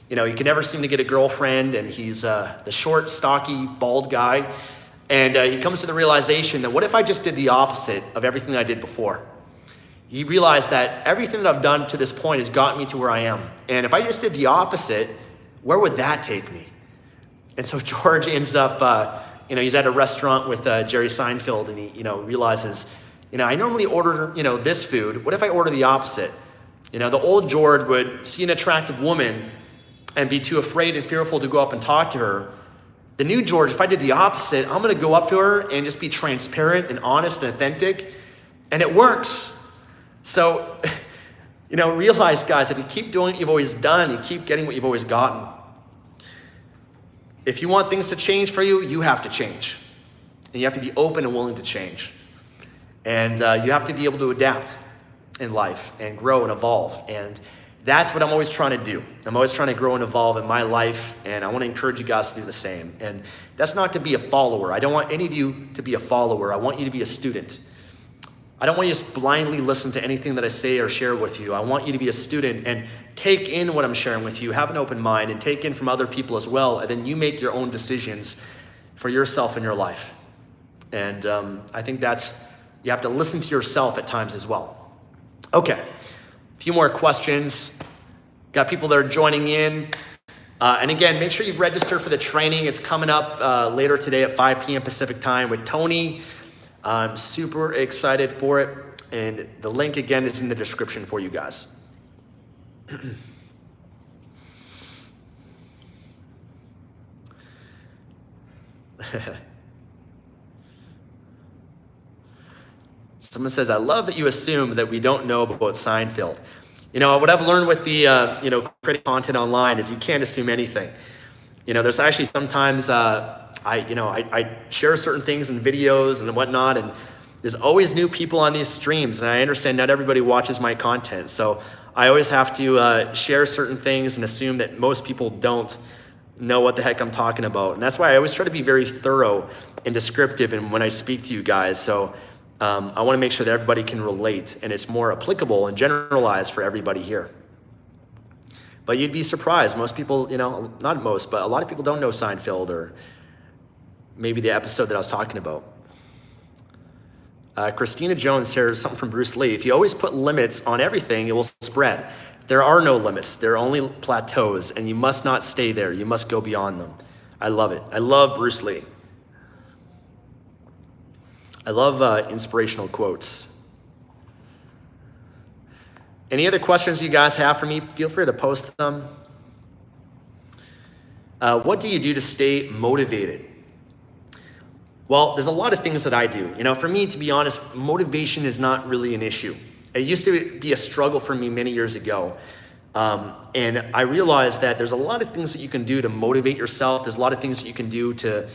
he can never seem to get a girlfriend, and he's the short, stocky, bald guy. And he comes to the realization that what if I just did the opposite of everything I did before? He realized that everything that I've done to this point has gotten me to where I am. And if I just did the opposite, where would that take me? And so George ends up, he's at a restaurant with Jerry Seinfeld, and he, realizes, I normally order, this food. What if I order the opposite? The old George would see an attractive woman and be too afraid and fearful to go up and talk to her. The new George, if I did the opposite, I'm going to go up to her and just be transparent and honest and authentic. And it works. So, realize, guys, if you keep doing what you've always done, you keep getting what you've always gotten. If you want things to change for you, you have to change. And you have to be open and willing to change. And you have to be able to adapt in life and grow and evolve. And that's what I'm always trying to do. I'm always trying to grow and evolve in my life, and I want to encourage you guys to do the same. And that's not to be a follower. I don't want any of you to be a follower. I want you to be a student. I don't want you to just blindly listen to anything that I say or share with you. I want you to be a student and take in what I'm sharing with you, have an open mind, and take in from other people as well, and then you make your own decisions for yourself in your life. And I think you have to listen to yourself at times as well. Okay, a few more questions. Got people that are joining in. And again, make sure you've registered for the training. It's coming up later today at 5 p.m. Pacific time with Tony. I'm super excited for it. And the link again is in the description for you guys. Someone says, I love that you assume that we don't know about Seinfeld. What I've learned with the, creating content online is you can't assume anything. There's actually sometimes I share certain things in videos and whatnot, and there's always new people on these streams, and I understand not everybody watches my content. So I always have to share certain things and assume that most people don't know what the heck I'm talking about. And that's why I always try to be very thorough and descriptive in when I speak to you guys. So I want to make sure that everybody can relate and it's more applicable and generalized for everybody here. But you'd be surprised. Most people, not most, but a lot of people don't know Seinfeld or maybe the episode that I was talking about. Christina Jones shares something from Bruce Lee. If you always put limits on everything, it will spread. There are no limits. There are only plateaus, and you must not stay there. You must go beyond them. I love it. I love Bruce Lee. I love inspirational quotes. Any other questions you guys have for me? Feel free to post them. What do you do to stay motivated? Well, there's a lot of things that I do. For me, to be honest, motivation is not really an issue. It used to be a struggle for me many years ago. And I realized that there's a lot of things that you can do to motivate yourself. There's a lot of things that you can do to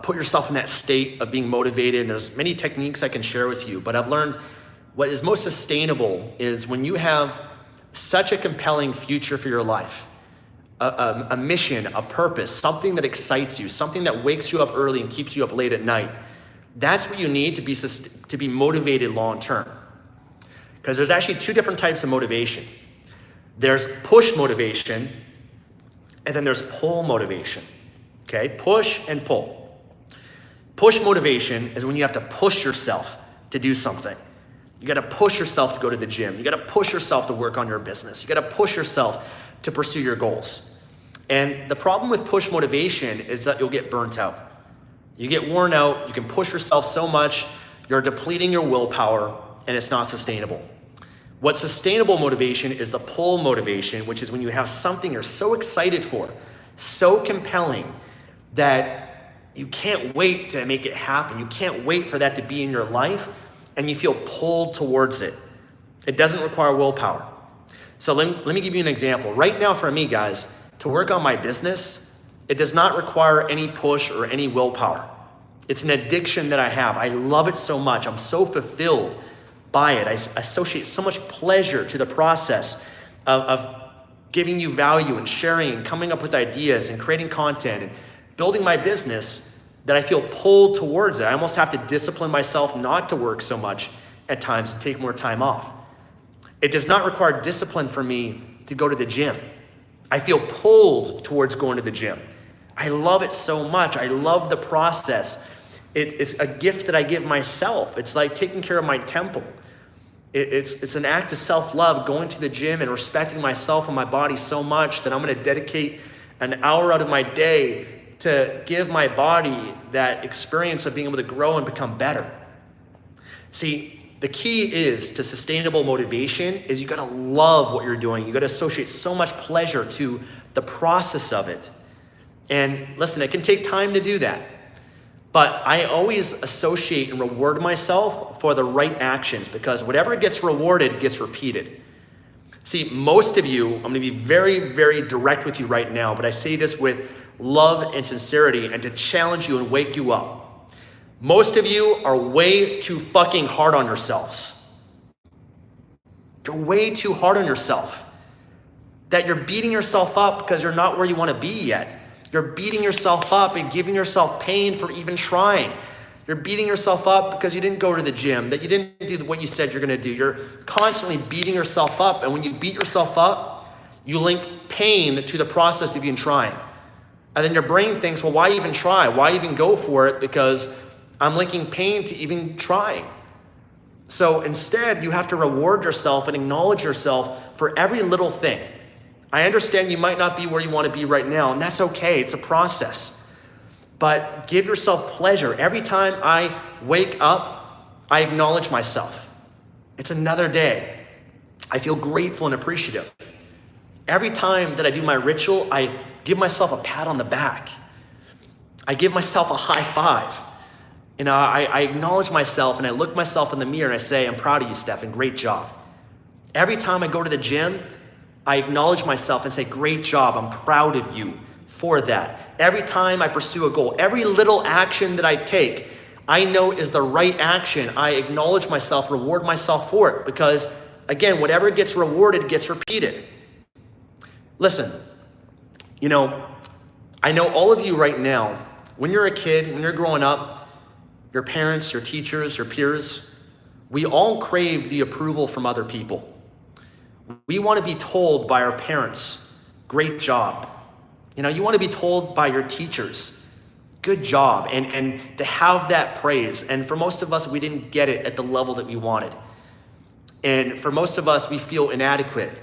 put yourself in that state of being motivated. And there's many techniques I can share with you. But I've learned what is most sustainable is when you have such a compelling future for your life, a mission, a purpose, something that excites you, something that wakes you up early and keeps you up late at night. That's what you need to be motivated long term. Because there's actually two different types of motivation. There's push motivation, and then there's pull motivation. Okay, push and pull. Push motivation is when you have to push yourself to do something. You gotta push yourself to go to the gym. You gotta push yourself to work on your business. You gotta push yourself to pursue your goals. And the problem with push motivation is that you'll get burnt out. You get worn out, you can push yourself so much, you're depleting your willpower, and it's not sustainable. What's sustainable motivation is the pull motivation, which is when you have something you're so excited for, so compelling that you can't wait to make it happen. You can't wait for that to be in your life, and you feel pulled towards it. It doesn't require willpower. So let me give you an example. Right now for me, guys, to work on my business, it does not require any push or any willpower. It's an addiction that I have. I love it so much. I'm so fulfilled by it. I associate so much pleasure to the process of giving you value and sharing and coming up with ideas and creating content and building my business that I feel pulled towards it. I almost have to discipline myself not to work so much at times and take more time off. It does not require discipline for me to go to the gym. I feel pulled towards going to the gym. I love it so much. I love the process. It's a gift that I give myself. It's like taking care of my temple. It's an act of self-love, going to the gym and respecting myself and my body so much that I'm gonna dedicate an hour out of my day to give my body that experience of being able to grow and become better. See, the key is to sustainable motivation is you gotta love what you're doing. You gotta associate so much pleasure to the process of it. And listen, it can take time to do that. But I always associate and reward myself for the right actions because whatever gets rewarded gets repeated. See, most of you, I'm gonna be very, very direct with you right now, but I say this with love and sincerity and to challenge you and wake you up. Most of you are way too fucking hard on yourselves. You're way too hard on yourself. That you're beating yourself up because you're not where you want to be yet. You're beating yourself up and giving yourself pain for even trying. You're beating yourself up because you didn't go to the gym, that you didn't do what you said you're going to do. You're constantly beating yourself up. And when you beat yourself up, you link pain to the process of even trying. And then your brain thinks, well, why even try? Why even go for it? Because I'm linking pain to even trying. So instead, you have to reward yourself and acknowledge yourself for every little thing. I understand you might not be where you want to be right now, and that's okay. It's a process. But give yourself pleasure. Every time I wake up, I acknowledge myself. It's another day. I feel grateful and appreciative. Every time that I do my ritual, I give myself a pat on the back. I give myself a high five. I acknowledge myself and I look myself in the mirror and I say, I'm proud of you, Stefan, great job. Every time I go to the gym, I acknowledge myself and say, great job, I'm proud of you for that. every time I pursue a goal, every little action that I take, I know is the right action. I acknowledge myself, reward myself for it, because again, whatever gets rewarded gets repeated. Listen, I know all of you right now, when you're a kid, when you're growing up, your parents, your teachers, your peers, we all crave the approval from other people. We want to be told by our parents, great job. You want to be told by your teachers, good job, and to have that praise. And for most of us, we didn't get it at the level that we wanted. And for most of us, we feel inadequate,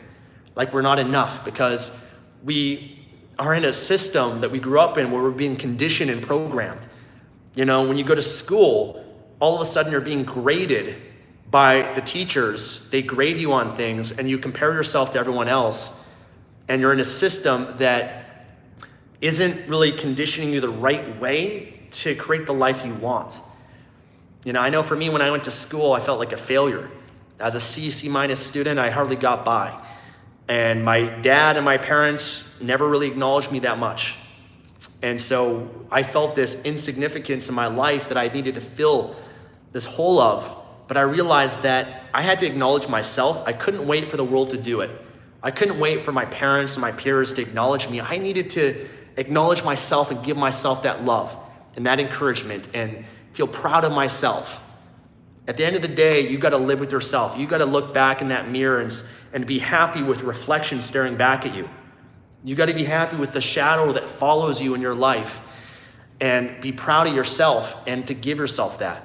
like we're not enough, because we are in a system that we grew up in where we're being conditioned and programmed. When you go to school, all of a sudden you're being graded by the teachers. They grade you on things and you compare yourself to everyone else, and you're in a system that isn't really conditioning you the right way to create the life you want. I know for me, when I went to school, I felt like a failure. As a C minus student, I hardly got by. And my dad and my parents never really acknowledged me that much. And so I felt this insignificance in my life that I needed to fill this hole of. But I realized that I had to acknowledge myself. I couldn't wait for the world to do it. I couldn't wait for my parents and my peers to acknowledge me. I needed to acknowledge myself and give myself that love and that encouragement and feel proud of myself. At the end of the day, you got to live with yourself. You got to look back in that mirror and be happy with the reflection staring back at you. You got to be happy with the shadow that follows you in your life and be proud of yourself and to give yourself that.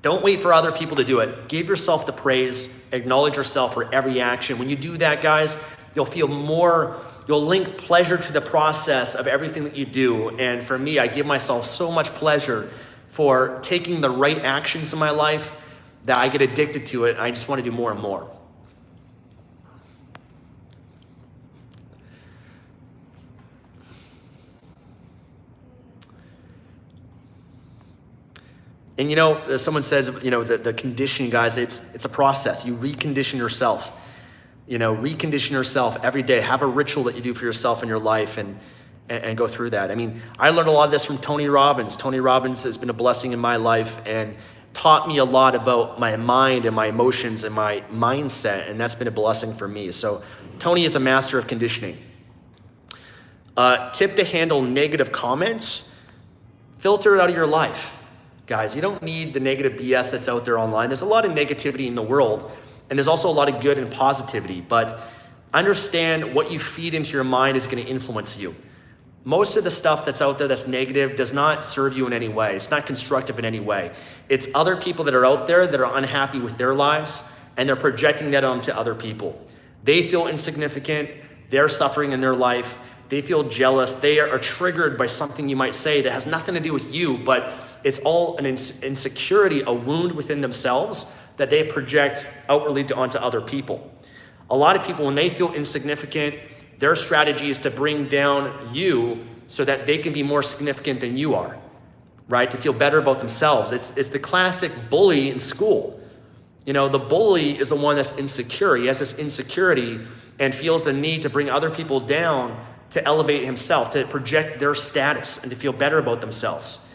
Don't wait for other people to do it. Give yourself the praise. Acknowledge yourself for every action. When you do that, guys, you'll link pleasure to the process of everything that you do. And for me, I give myself so much pleasure for taking the right actions in my life that I get addicted to it. And I just want to do more and more. And someone says, the conditioning, guys, it's a process. You recondition yourself. Recondition yourself every day. Have a ritual that you do for yourself in your life and go through that. I learned a lot of this from Tony Robbins. Tony Robbins has been a blessing in my life and taught me a lot about my mind and my emotions and my mindset, and that's been a blessing for me. So Tony is a master of conditioning. Tip to handle negative comments: filter it out of your life. Guys, you don't need the negative BS that's out there online. There's a lot of negativity in the world, and there's also a lot of good and positivity, but understand what you feed into your mind is going to influence you. Most of the stuff that's out there that's negative does not serve you in any way. It's not constructive in any way. It's other people that are out there that are unhappy with their lives, and they're projecting that onto other people. They feel insignificant. They're suffering in their life. They feel jealous. They are triggered by something you might say that has nothing to do with you, but it's all an insecurity, a wound within themselves that they project outwardly onto other people. A lot of people, when they feel insignificant, their strategy is to bring down you so that they can be more significant than you are, right? To feel better about themselves. It's the classic bully in school. The bully is the one that's insecure. He has this insecurity and feels the need to bring other people down to elevate himself, to project their status and to feel better about themselves.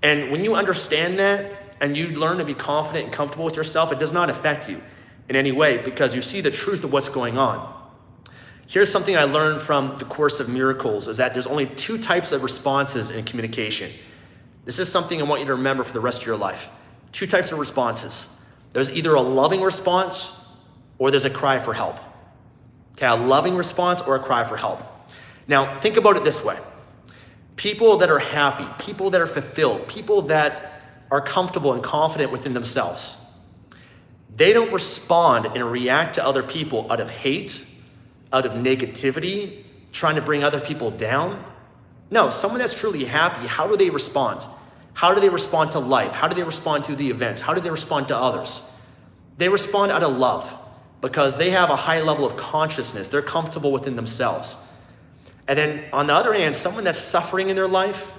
And when you understand that and you learn to be confident and comfortable with yourself, it does not affect you in any way because you see the truth of what's going on. Here's something I learned from the Course of Miracles, is that there's only two types of responses in communication. This is something I want you to remember for the rest of your life. Two types of responses. There's either a loving response or there's a cry for help. Okay, a loving response or a cry for help. Now, think about it this way. People that are happy, people that are fulfilled, people that are comfortable and confident within themselves, they don't respond and react to other people out of hate, out of negativity, trying to bring other people down. No, someone that's truly happy, how do they respond? How do they respond to life? How do they respond to the events? How do they respond to others? They respond out of love because they have a high level of consciousness. They're comfortable within themselves. And then on the other hand, someone that's suffering in their life,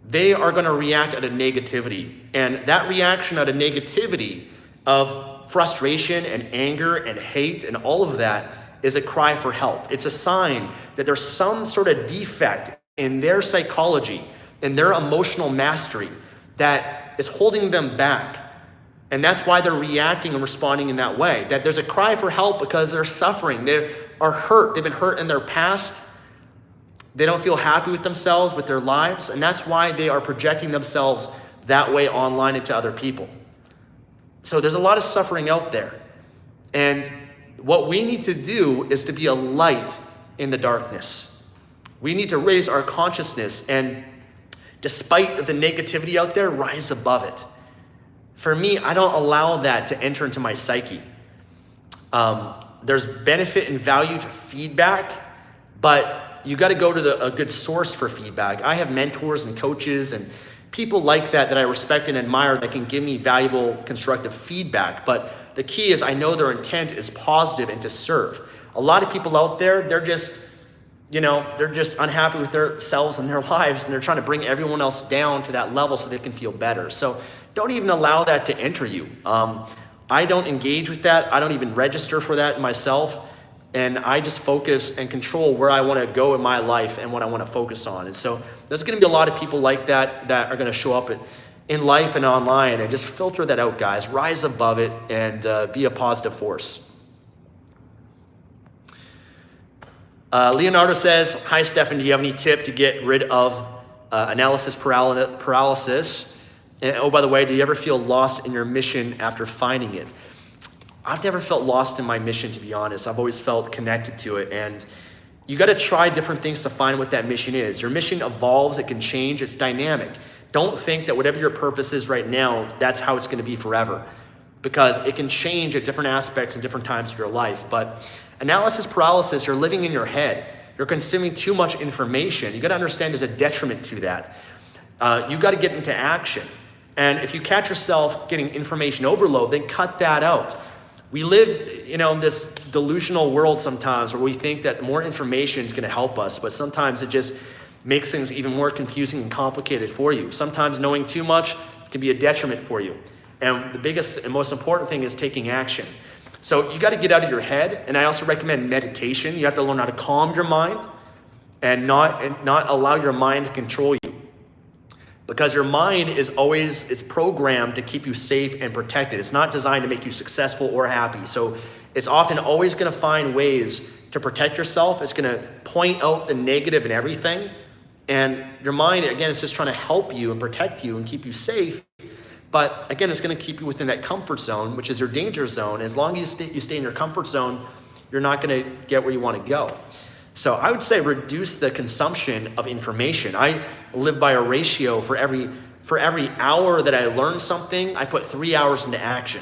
they are going to react out of negativity. And that reaction out of negativity, of frustration and anger and hate and all of that, is a cry for help. It's a sign that there's some sort of defect in their psychology, in their emotional mastery that is holding them back. And that's why they're reacting and responding in that way. That there's a cry for help because they're suffering. They are hurt. They've been hurt in their past. They don't feel happy with themselves, with their lives. And that's why they are projecting themselves that way online into other people. So there's a lot of suffering out there. And what we need to do is to be a light in the darkness. We need to raise our consciousness and, despite the negativity out there, rise above it. For me, I don't allow that to enter into my psyche. There's benefit and value to feedback, but you got to go to a good source for feedback. I have mentors and coaches and people like that I respect and admire that can give me valuable, constructive feedback. But the key is I know their intent is positive and to serve. A lot of people out there, they're just unhappy with themselves and their lives, and they're trying to bring everyone else down to that level so they can feel better. So don't even allow that to enter you. I don't engage with that. I don't even register for that myself. And I just focus and control where I want to go in my life and what I want to focus on. And so there's going to be a lot of people like that are going to show up in life and online, and just filter that out, guys. Rise above it and be a positive force. Leonardo says, hi, Stefan, do you have any tip to get rid of analysis paralysis? And, oh, by the way, do you ever feel lost in your mission after finding it? I've never felt lost in my mission, to be honest. I've always felt connected to it. And you got to try different things to find what that mission is. Your mission evolves, it can change, it's dynamic. Don't think that whatever your purpose is right now, that's how it's going to be forever, because it can change at different aspects and different times of your life. But analysis paralysis, you're living in your head. You're consuming too much information. You got to understand there's a detriment to that. You got to get into action. And if you catch yourself getting information overload, then cut that out. We live, in this delusional world sometimes where we think that more information is going to help us, but sometimes it just makes things even more confusing and complicated for you. Sometimes knowing too much can be a detriment for you. And the biggest and most important thing is taking action. So you got to get out of your head. And I also recommend meditation. You have to learn how to calm your mind and not allow your mind to control you. Because your mind it's programmed to keep you safe and protected. It's not designed to make you successful or happy. So it's often always going to find ways to protect yourself. It's going to point out the negative in everything. And your mind, again, is just trying to help you and protect you and keep you safe. But again, it's going to keep you within that comfort zone, which is your danger zone. As long as you stay in your comfort zone, you're not going to get where you want to go. So I would say reduce the consumption of information. I live by a ratio for every hour that I learn something, I put 3 hours into action.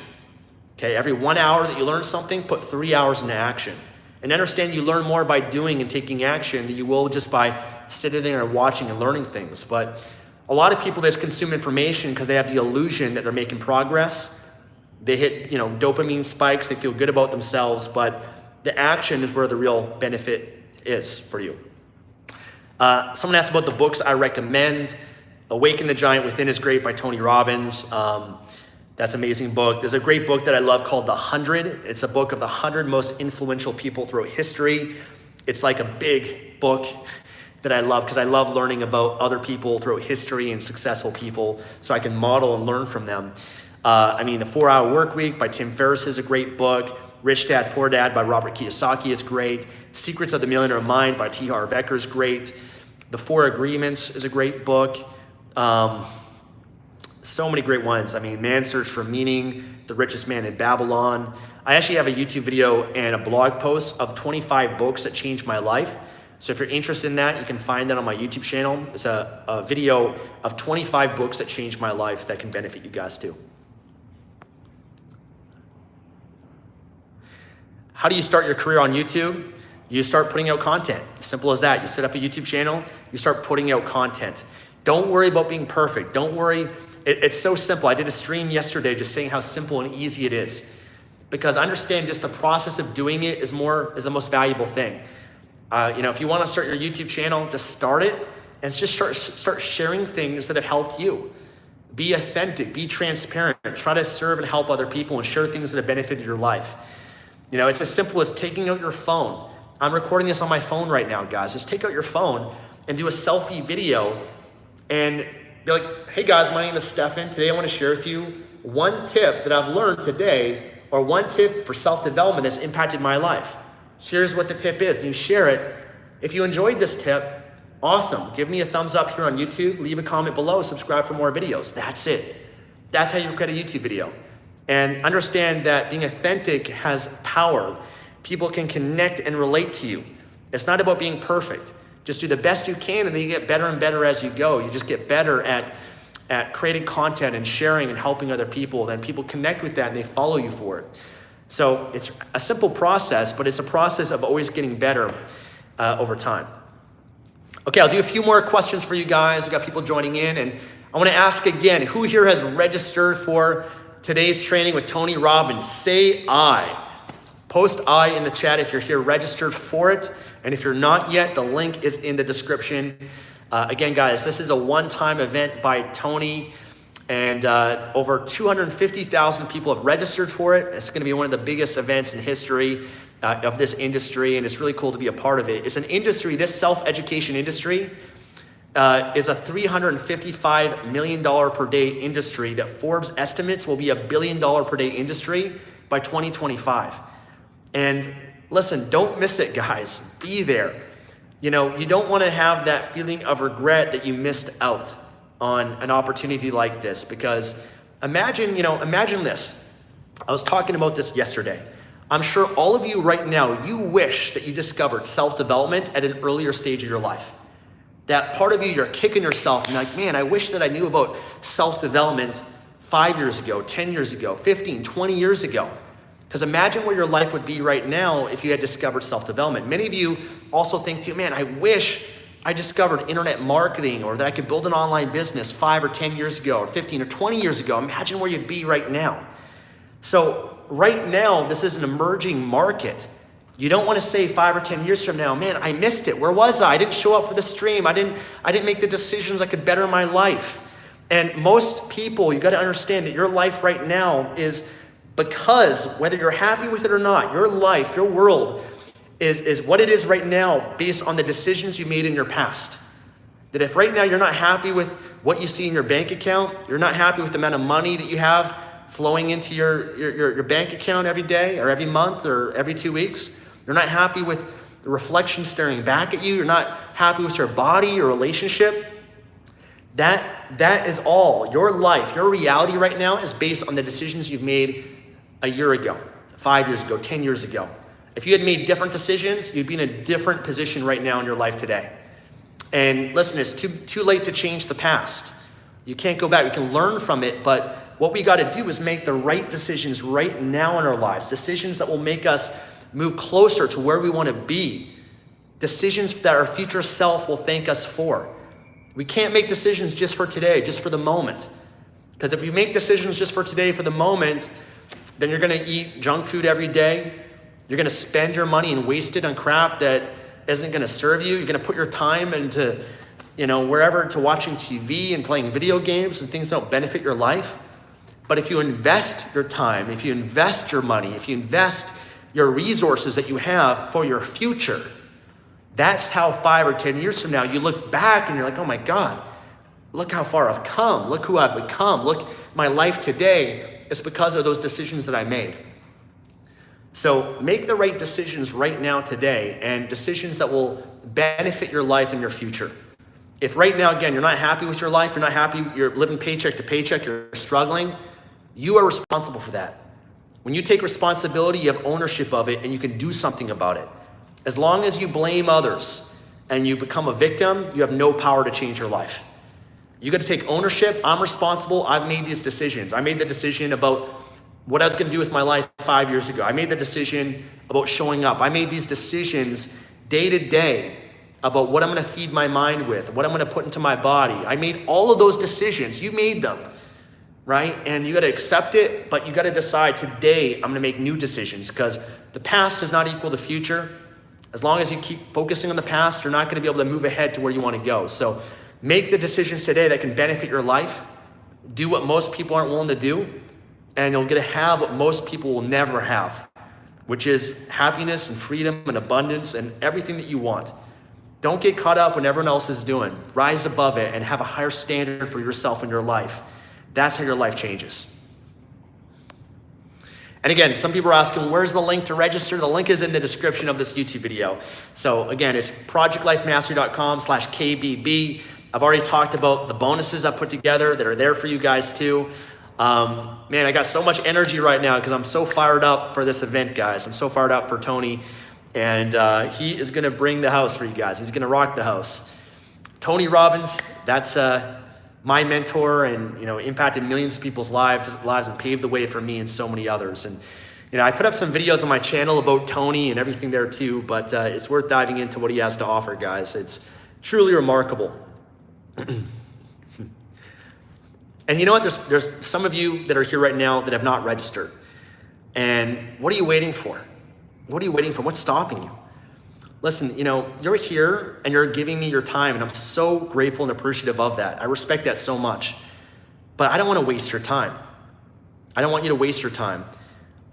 Okay, every 1 hour that you learn something, put 3 hours into action. And understand you learn more by doing and taking action than you will just by sitting there and watching and learning things. But a lot of people just consume information because they have the illusion that they're making progress. They hit, dopamine spikes, they feel good about themselves, but the action is where the real benefit is for you. Someone asked about the books I recommend. Awaken the Giant Within is great by Tony Robbins. That's an amazing book. There's a great book that I love called The 100. It's a book of the 100 most influential people throughout history. It's like a big book that I love because I love learning about other people throughout history and successful people so I can model and learn from them. The 4-Hour Work Week by Tim Ferriss is a great book. Rich Dad, Poor Dad by Robert Kiyosaki is great. Secrets of the Millionaire Mind by T. Harv Eker is great. The 4 Agreements is a great book. So many great ones. Man's Search for Meaning, The Richest Man in Babylon. I actually have a YouTube video and a blog post of 25 books that changed my life. So if you're interested in that, you can find that on my YouTube channel. It's a video of 25 books that changed my life that can benefit you guys too. How do you start your career on YouTube? You start putting out content. Simple as that. You set up a YouTube channel, you start putting out content. Don't worry about being perfect. Don't worry. It's so simple. I did a stream yesterday just saying how simple and easy it is. Because understand just the process of doing it is the most valuable thing. If you want to start your YouTube channel, just start it and just start sharing things that have helped you. Be authentic, be transparent, try to serve and help other people and share things that have benefited your life. It's as simple as taking out your phone. I'm recording this on my phone right now, guys. Just take out your phone and do a selfie video and be like, hey guys, my name is Stefan. Today I want to share with you one tip that I've learned today, or one tip for self-development that's impacted my life. Here's what the tip is, and you share it. If you enjoyed this tip, awesome. Give me a thumbs up here on YouTube, leave a comment below, subscribe for more videos. That's it. That's how you create a YouTube video. And understand that being authentic has power. People can connect and relate to you. It's not about being perfect. Just do the best you can, and then you get better and better as you go. You just get better at creating content and sharing and helping other people. Then people connect with that and they follow you for it. So it's a simple process, but it's a process of always getting better over time. Okay, I'll do a few more questions for you guys. We've got people joining in, and I want to ask again, who here has registered for today's training with Tony Robbins? Say I. Post I in the chat if you're here registered for it. And if you're not yet, the link is in the description. Again, guys, this is a one-time event by Tony, and over 250,000 people have registered for it. It's going to be one of the biggest events in history of this industry, and it's really cool to be a part of it. It's an industry, this self-education industry is a $355 million per day industry that Forbes estimates will be a $1 billion per day industry by 2025. And listen, don't miss it, guys. Be there. You know, you don't want to have that feeling of regret that you missed out on an opportunity like this, because imagine this. I was talking about this yesterday. I'm sure all of you right now, you wish that you discovered self-development at an earlier stage of your life. That part of you, you're kicking yourself and like, man, I wish that I knew about self-development 5 years ago, 10 years ago, 15, 20 years ago. Because imagine where your life would be right now if you had discovered self-development. Many of you also think too, man, I wish I discovered internet marketing, or that I could build an online business 5 or 10 years ago, or 15 or 20 years ago. Imagine where you'd be right now. So right now, this is an emerging market. You don't want to say 5 or 10 years from now, man, I missed it. Where was I? I didn't show up for the stream. I didn't make the decisions I could better my life. And most people, you got to understand that your life right now is, because whether you're happy with it or not, your life, your world is what it is right now based on the decisions you made in your past. That if right now you're not happy with what you see in your bank account, you're not happy with the amount of money that you have flowing into your bank account every day or every month or every 2 weeks, you're not happy with the reflection staring back at you, you're not happy with your body, your relationship, that is all. Your life, your reality right now is based on the decisions you've made a year ago, 5 years ago, 10 years ago. If you had made different decisions, you'd be in a different position right now in your life today. And listen, it's too late to change the past. You can't go back. We can learn from it, but what we got to do is make the right decisions right now in our lives, decisions that will make us move closer to where we want to be, decisions that our future self will thank us for. We can't make decisions just for today, just for the moment. Because if you make decisions just for today, for the moment, then you're going to eat junk food every day. You're going to spend your money and waste it on crap that isn't going to serve you. You're going to put your time into, wherever, to watching TV and playing video games and things that don't benefit your life. But if you invest your time, if you invest your money, if you invest your resources that you have for your future, that's how 5 or 10 years from now, you look back and you're like, oh my God, look how far I've come. Look who I've become. Look, my life today is because of those decisions that I made. So make the right decisions right now today, and decisions that will benefit your life and your future. If right now, again, you're not happy with your life, you're not happy, you're living paycheck to paycheck, you're struggling, you are responsible for that. When you take responsibility, you have ownership of it and you can do something about it. As long as you blame others and you become a victim, you have no power to change your life. You got to take ownership. I'm responsible. I've made these decisions. I made the decision about what I was going to do with my life 5 years ago. I made the decision about showing up. I made these decisions day to day about what I'm going to feed my mind with, what I'm going to put into my body. I made all of those decisions. You made them, right? And you got to accept it, but you got to decide today I'm going to make new decisions, because the past does not equal the future. As long as you keep focusing on the past, you're not going to be able to move ahead to where you want to go. So make the decisions today that can benefit your life. Do what most people aren't willing to do, and you'll get to have what most people will never have, which is happiness and freedom and abundance and everything that you want. Don't get caught up when everyone else is doing. Rise above it and have a higher standard for yourself in your life. That's how your life changes. And again, some people are asking, where's the link to register? The link is in the description of this YouTube video. So again, it's projectlifemastery.com/KBB. I've already talked about the bonuses I've put together that are there for you guys too. Man, I got so much energy right now because I'm so fired up for this event, guys. I'm so fired up for Tony, and he is gonna bring the house for you guys. He's gonna rock the house. Tony Robbins, that's my mentor, and impacted millions of people's lives and paved the way for me and so many others. And I put up some videos on my channel about Tony and everything there too, but it's worth diving into what he has to offer, guys. It's truly remarkable. And you know what? There's some of you that are here right now that have not registered. And what are you waiting for? What are you waiting for? What's stopping you? Listen, you're here and you're giving me your time, and I'm so grateful and appreciative of that. I respect that so much. But I don't want to waste your time. I don't want you to waste your time.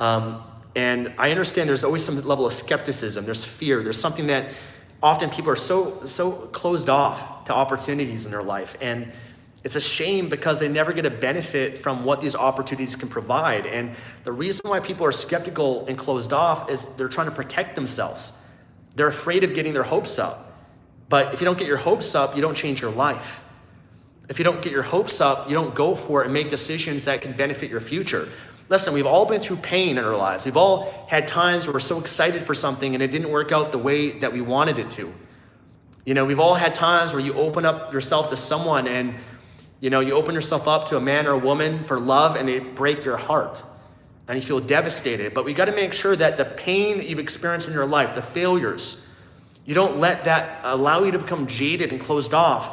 And I understand there's always some level of skepticism. There's fear. There's something that often people are so closed off to opportunities in their life. And it's a shame because they never get a benefit from what these opportunities can provide. And the reason why people are skeptical and closed off is they're trying to protect themselves. They're afraid of getting their hopes up. But if you don't get your hopes up, you don't change your life. If you don't get your hopes up, you don't go for it and make decisions that can benefit your future. Listen, we've all been through pain in our lives. We've all had times where we're so excited for something and it didn't work out the way that we wanted it to. We've all had times where you open up yourself to someone and you open yourself up to a man or a woman for love and they break your heart and you feel devastated. But we got to make sure that the pain that you've experienced in your life, the failures, you don't let that allow you to become jaded and closed off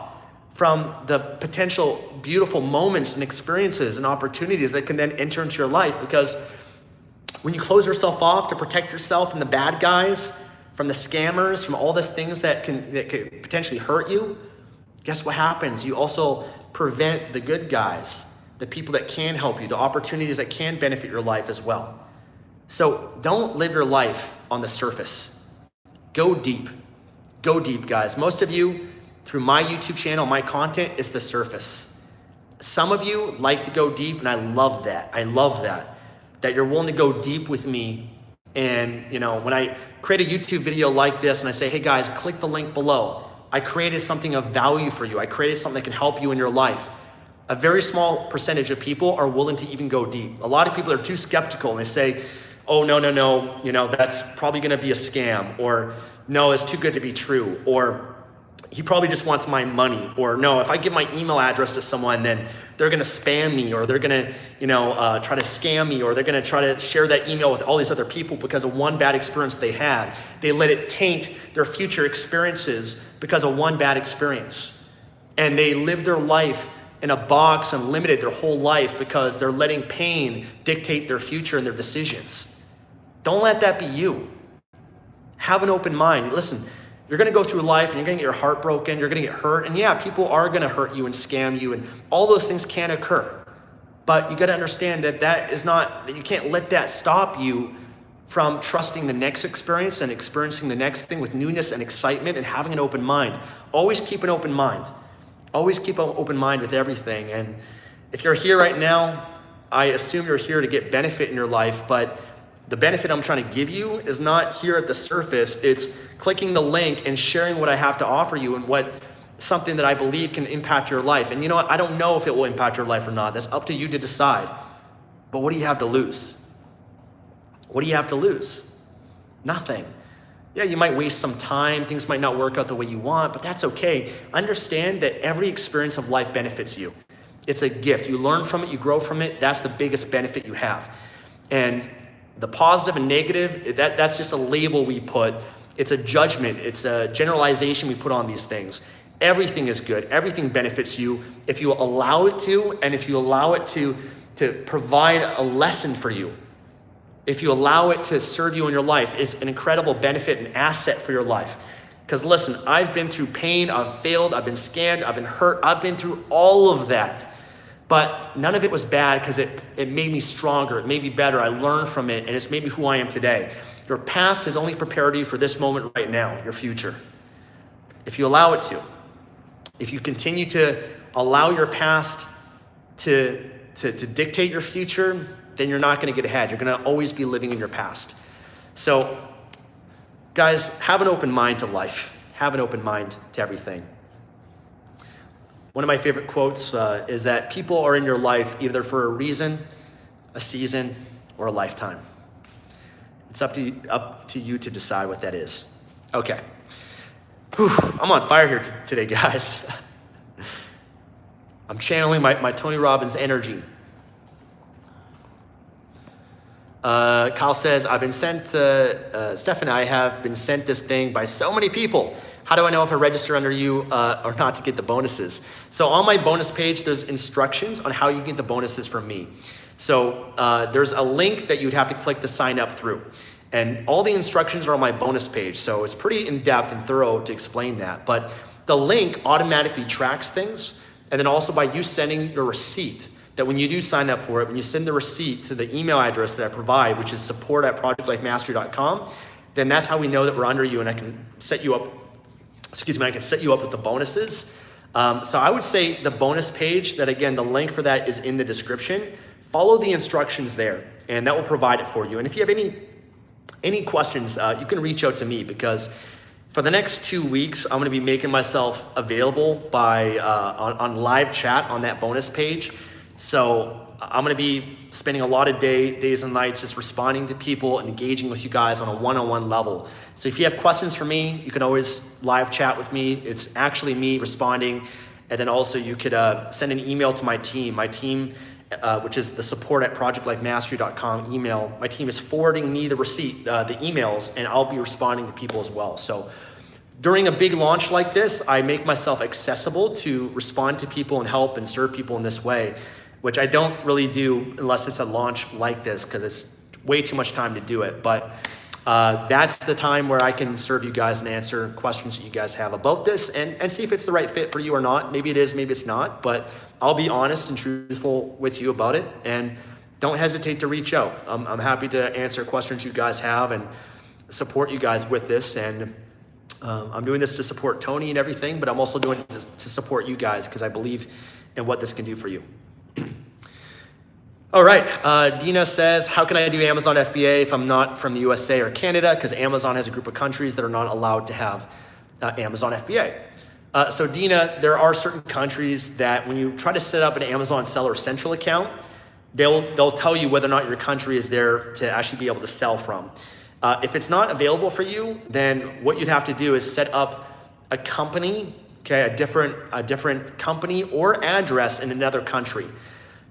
from the potential beautiful moments and experiences and opportunities that can then enter into your life. Because when you close yourself off to protect yourself from the bad guys, from the scammers, from all these things that could potentially hurt you, guess what happens? You also prevent the good guys, the people that can help you, the opportunities that can benefit your life as well. So don't live your life on the surface. Go deep. Go deep, guys. Most of you, through my YouTube channel, my content is the surface. Some of you like to go deep, and I love that. I love that you're willing to go deep with me. And when I create a YouTube video like this and I say, hey guys, click the link below, I created something of value for you. I created something that can help you in your life. A very small percentage of people are willing to even go deep. A lot of people are too skeptical and they say, oh, no, that's probably gonna be a scam, or no, it's too good to be true, or he probably just wants my money, or no, if I give my email address to someone, then they're gonna spam me, or they're gonna try to scam me, or they're gonna try to share that email with all these other people because of one bad experience they had. They let it taint their future experiences because of one bad experience. And they live their life in a box and limited their whole life because they're letting pain dictate their future and their decisions. Don't let that be you. Have an open mind. Listen, you're gonna go through life and you're gonna get your heart broken, you're gonna get hurt, and yeah, people are gonna hurt you and scam you, and all those things can occur. But you gotta understand that you can't let that stop you from trusting the next experience and experiencing the next thing with newness and excitement and having an open mind. Always keep an open mind. Always keep an open mind with everything. And if you're here right now, I assume you're here to get benefit in your life, but the benefit I'm trying to give you is not here at the surface. It's clicking the link and sharing what I have to offer you and something that I believe can impact your life. And you know what? I don't know if it will impact your life or not. That's up to you to decide. But what do you have to lose? What do you have to lose? Nothing. Yeah, you might waste some time. Things might not work out the way you want, but that's okay. Understand that every experience of life benefits you. It's a gift. You learn from it, you grow from it. That's the biggest benefit you have. And the positive and negative, that's just a label we put. It's a judgment. It's a generalization we put on these things. Everything is good. Everything benefits you if you allow it to, and if you allow it to provide a lesson for you. If you allow it to serve you in your life, it's an incredible benefit and asset for your life. Because listen, I've been through pain, I've failed, I've been scammed, I've been hurt, I've been through all of that. But none of it was bad because it made me stronger, it made me better, I learned from it, and it's made me who I am today. Your past has only prepared you for this moment right now, your future. if you allow it to. If you continue to allow your past to dictate your future, then you're not going to get ahead. You're going to always be living in your past. So, guys, have an open mind to life. Have an open mind to everything. One of my favorite quotes is that people are in your life either for a reason, a season, or a lifetime. It's up to you to decide what that is. Okay. Whew, I'm on fire here today, guys. I'm channeling my Tony Robbins energy. Kyle says, I've been sent, Stefan and I have been sent this thing by so many people. How do I know if I register under you or not to get the bonuses? So on my bonus page, there's instructions on how you get the bonuses from me. So there's a link that you'd have to click to sign up through. And all the instructions are on my bonus page. So it's pretty in-depth and thorough to explain that. But the link automatically tracks things. And then also by you sending your receipt, that when you do sign up for it, when you send the receipt to the email address that I provide, which is support@projectlifemastery.com, then that's how we know that we're under you, and I can set you up, I can set you up with the bonuses. So I would say the bonus page, that again, the link for that is in the description. Follow the instructions there, and that will provide it for you. And if you have any questions, you can reach out to me, because for the next 2 weeks, I'm gonna be making myself available on live chat on that bonus page. So I'm gonna be spending a lot of days and nights just responding to people and engaging with you guys on a one-on-one level. So if you have questions for me, you can always live chat with me. It's actually me responding. And then also you could send an email to my team. My team, which is the support@projectlifemastery.com email. My team is forwarding me the receipt, the emails, and I'll be responding to people as well. So during a big launch like this, I make myself accessible to respond to people and help and serve people in this way, which I don't really do unless it's a launch like this, because it's way too much time to do it. But that's the time where I can serve you guys and answer questions that you guys have about this and see if it's the right fit for you or not. Maybe it is, maybe it's not, but I'll be honest and truthful with you about it, and don't hesitate to reach out. I'm happy to answer questions you guys have and support you guys with this. And I'm doing this to support Tony and everything, but I'm also doing it to support you guys, because I believe in what this can do for you. All right, Dina says, how can I do Amazon FBA if I'm not from the USA or Canada? Because Amazon has a group of countries that are not allowed to have Amazon FBA. So Dina, there are certain countries that when you try to set up an Amazon Seller Central account, they'll tell you whether or not your country is there to actually be able to sell from. If it's not available for you, then what you'd have to do is set up a company, okay, a different company or address in another country.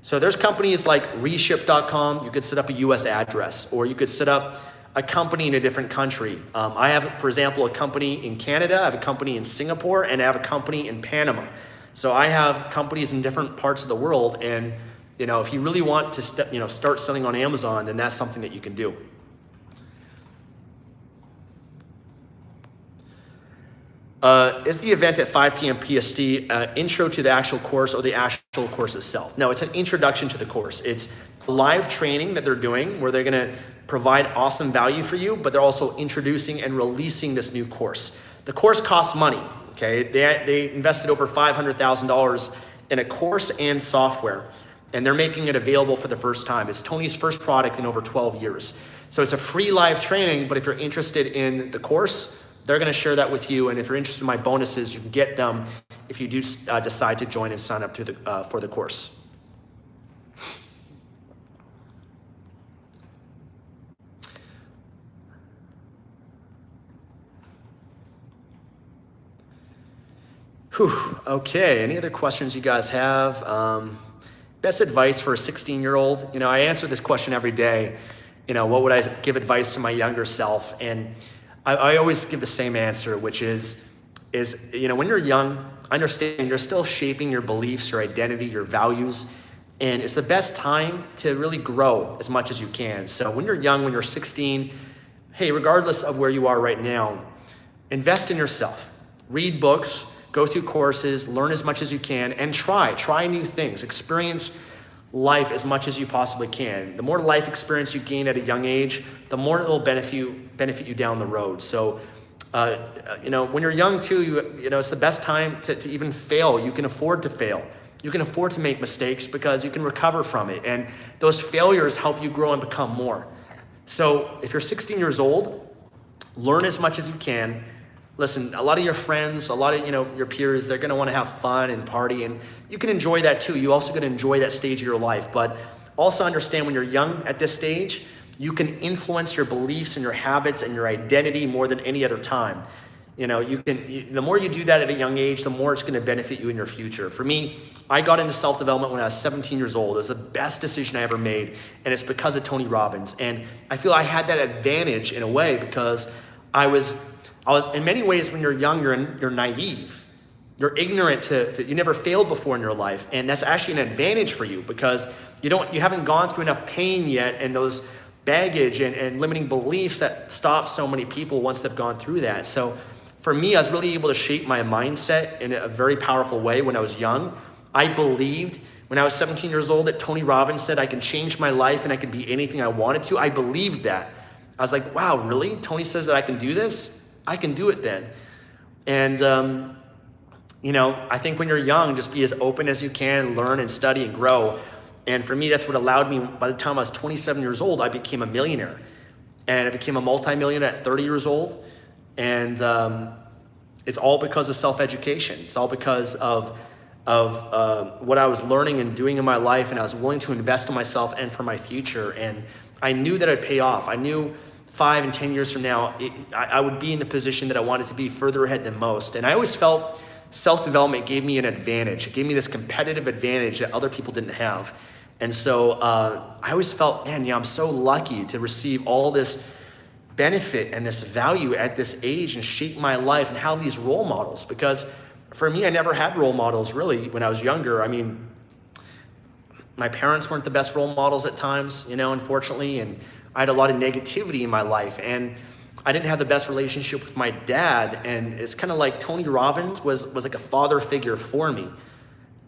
So there's companies like reship.com. You could set up a US address, or you could set up a company in a different country. I have, for example, a company in Canada, I have a company in Singapore, and I have a company in Panama. So I have companies in different parts of the world, and if you really want to start selling on Amazon, then that's something that you can do. Is the event at 5 p.m. PST intro to the actual course or the actual course itself? No, it's an introduction to the course. It's a live training that they're doing where they're gonna provide awesome value for you, but they're also introducing and releasing this new course. The course costs money, okay? They invested over $500,000 in a course and software, and they're making it available for the first time. It's Tony's first product in over 12 years. So it's a free live training, but if you're interested in the course, they're gonna share that with you, and if you're interested in my bonuses, you can get them if you do decide to join and sign up for the course. Whew, okay, any other questions you guys have? Best advice for a 16-year-old? I answer this question every day. What would I give advice to my younger self? And I always give the same answer, which is when you're young, understand you're still shaping your beliefs, your identity, your values, and it's the best time to really grow as much as you can. So when you're young, when you're 16, hey, regardless of where you are right now, invest in yourself. Read books, go through courses, learn as much as you can, and try new things. Experience life as much as you possibly can. The more life experience you gain at a young age, the more it'll benefit you down the road. So When you're young too, it's the best time to even fail. You can afford to fail. You can afford to make mistakes because you can recover from it. And those failures help you grow and become more. So if you're 16 years old, learn as much as you can. Listen, a lot of your friends, a lot of your peers, they're gonna wanna have fun and party, and you can enjoy that too. You also gonna enjoy that stage of your life, but also understand when you're young at this stage, you can influence your beliefs and your habits and your identity more than any other time. The more you do that at a young age, the more it's gonna benefit you in your future. For me, I got into self-development when I was 17 years old. It was the best decision I ever made, and it's because of Tony Robbins. And I feel I had that advantage in a way because I was in many ways, when you're young, you're naive. You're ignorant you never failed before in your life. And that's actually an advantage for you because you haven't gone through enough pain yet, and those baggage and limiting beliefs that stop so many people once they've gone through that. So for me, I was really able to shape my mindset in a very powerful way when I was young. I believed when I was 17 years old that Tony Robbins said I can change my life and I could be anything I wanted to. I believed that. I was like, wow, really? Tony says that I can do this? I can do it then. And, I think when you're young, just be as open as you can, learn and study and grow. And for me, that's what allowed me, by the time I was 27 years old, I became a millionaire. And I became a multimillionaire at 30 years old. And it's all because of self-education. It's all because of what I was learning and doing in my life, and I was willing to invest in myself and for my future. And I knew that I'd pay off. I knew 5 and 10 years from now, I would be in the position that I wanted to be, further ahead than most. And I always felt self-development gave me an advantage. It gave me this competitive advantage that other people didn't have. And so I always felt, man, I'm so lucky to receive all this benefit and this value at this age and shape my life and have these role models. Because for me, I never had role models really when I was younger. I mean, my parents weren't the best role models at times, unfortunately, and I had a lot of negativity in my life, and I didn't have the best relationship with my dad. And it's kind of like Tony Robbins was like a father figure for me.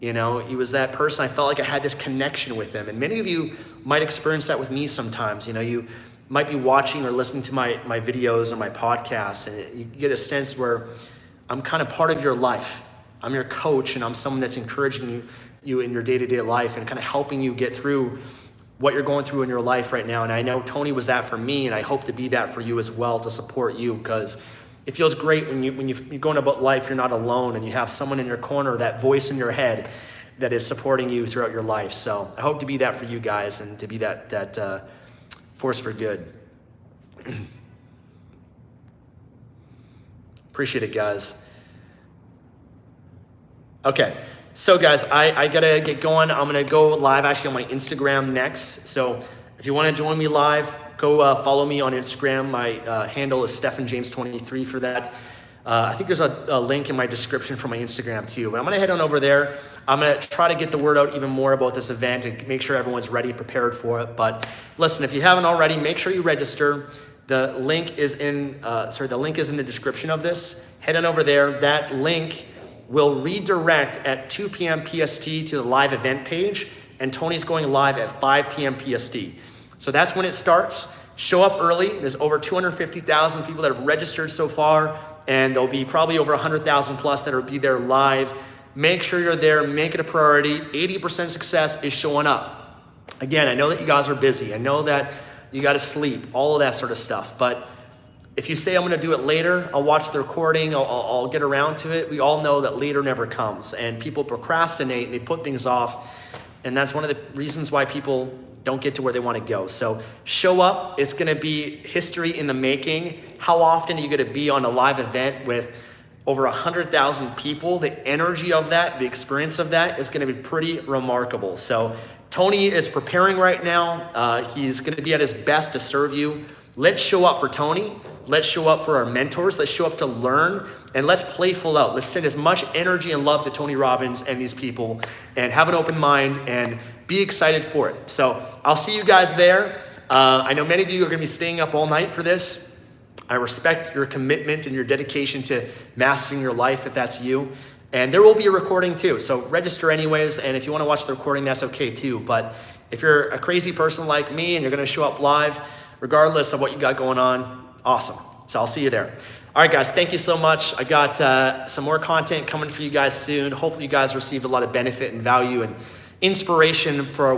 He was that person. I felt like I had this connection with him. And many of you might experience that with me sometimes. You might be watching or listening to my videos or my podcasts, and you get a sense where I'm kind of part of your life. I'm your coach, and I'm someone that's encouraging you in your day-to-day life and kind of helping you get through what you're going through in your life right now. And I know Tony was that for me, and I hope to be that for you as well, to support you, because it feels great when you're going about life, you're not alone, and you have someone in your corner, that voice in your head that is supporting you throughout your life. So I hope to be that for you guys, and to be that force for good. Appreciate it, guys. Okay. So guys, I gotta get going. I'm gonna go live actually on my Instagram next. So if you wanna join me live, go follow me on Instagram. My handle is Stefan James 23 for that. I think there's a link in my description for my Instagram too, but I'm gonna head on over there. I'm gonna try to get the word out even more about this event and make sure everyone's ready, prepared for it. But listen, if you haven't already, make sure you register. The link is in the description of this. Head on over there. That link will redirect at 2 p.m. PST to the live event page, and Tony's going live at 5 p.m. PST. So that's when it starts. Show up early. There's over 250,000 people that have registered so far, and there'll be probably over 100,000 plus that will be there live. Make sure you're there. Make it a priority. 80% success is showing up. Again, I know that you guys are busy. I know that you got to sleep, all of that sort of stuff, but if you say I'm gonna do it later, I'll watch the recording, I'll get around to it, we all know that later never comes, and people procrastinate and they put things off, and that's one of the reasons why people don't get to where they wanna go. So show up, it's gonna be history in the making. How often are you gonna be on a live event with over 100,000 people? The energy of that, the experience of that is gonna be pretty remarkable. So Tony is preparing right now. He's gonna be at his best to serve you. Let's show up for Tony. Let's show up for our mentors. Let's show up to learn, and let's play full out. Let's send as much energy and love to Tony Robbins and these people, and have an open mind and be excited for it. So I'll see you guys there. I know many of you are gonna be staying up all night for this. I respect your commitment and your dedication to mastering your life if that's you. And there will be a recording too. So register anyways. And if you wanna watch the recording, that's okay too. But if you're a crazy person like me and you're gonna show up live, regardless of what you got going on, awesome. So I'll see you there. All right, guys, thank you so much. I got some more content coming for you guys soon. Hopefully you guys received a lot of benefit and value and inspiration for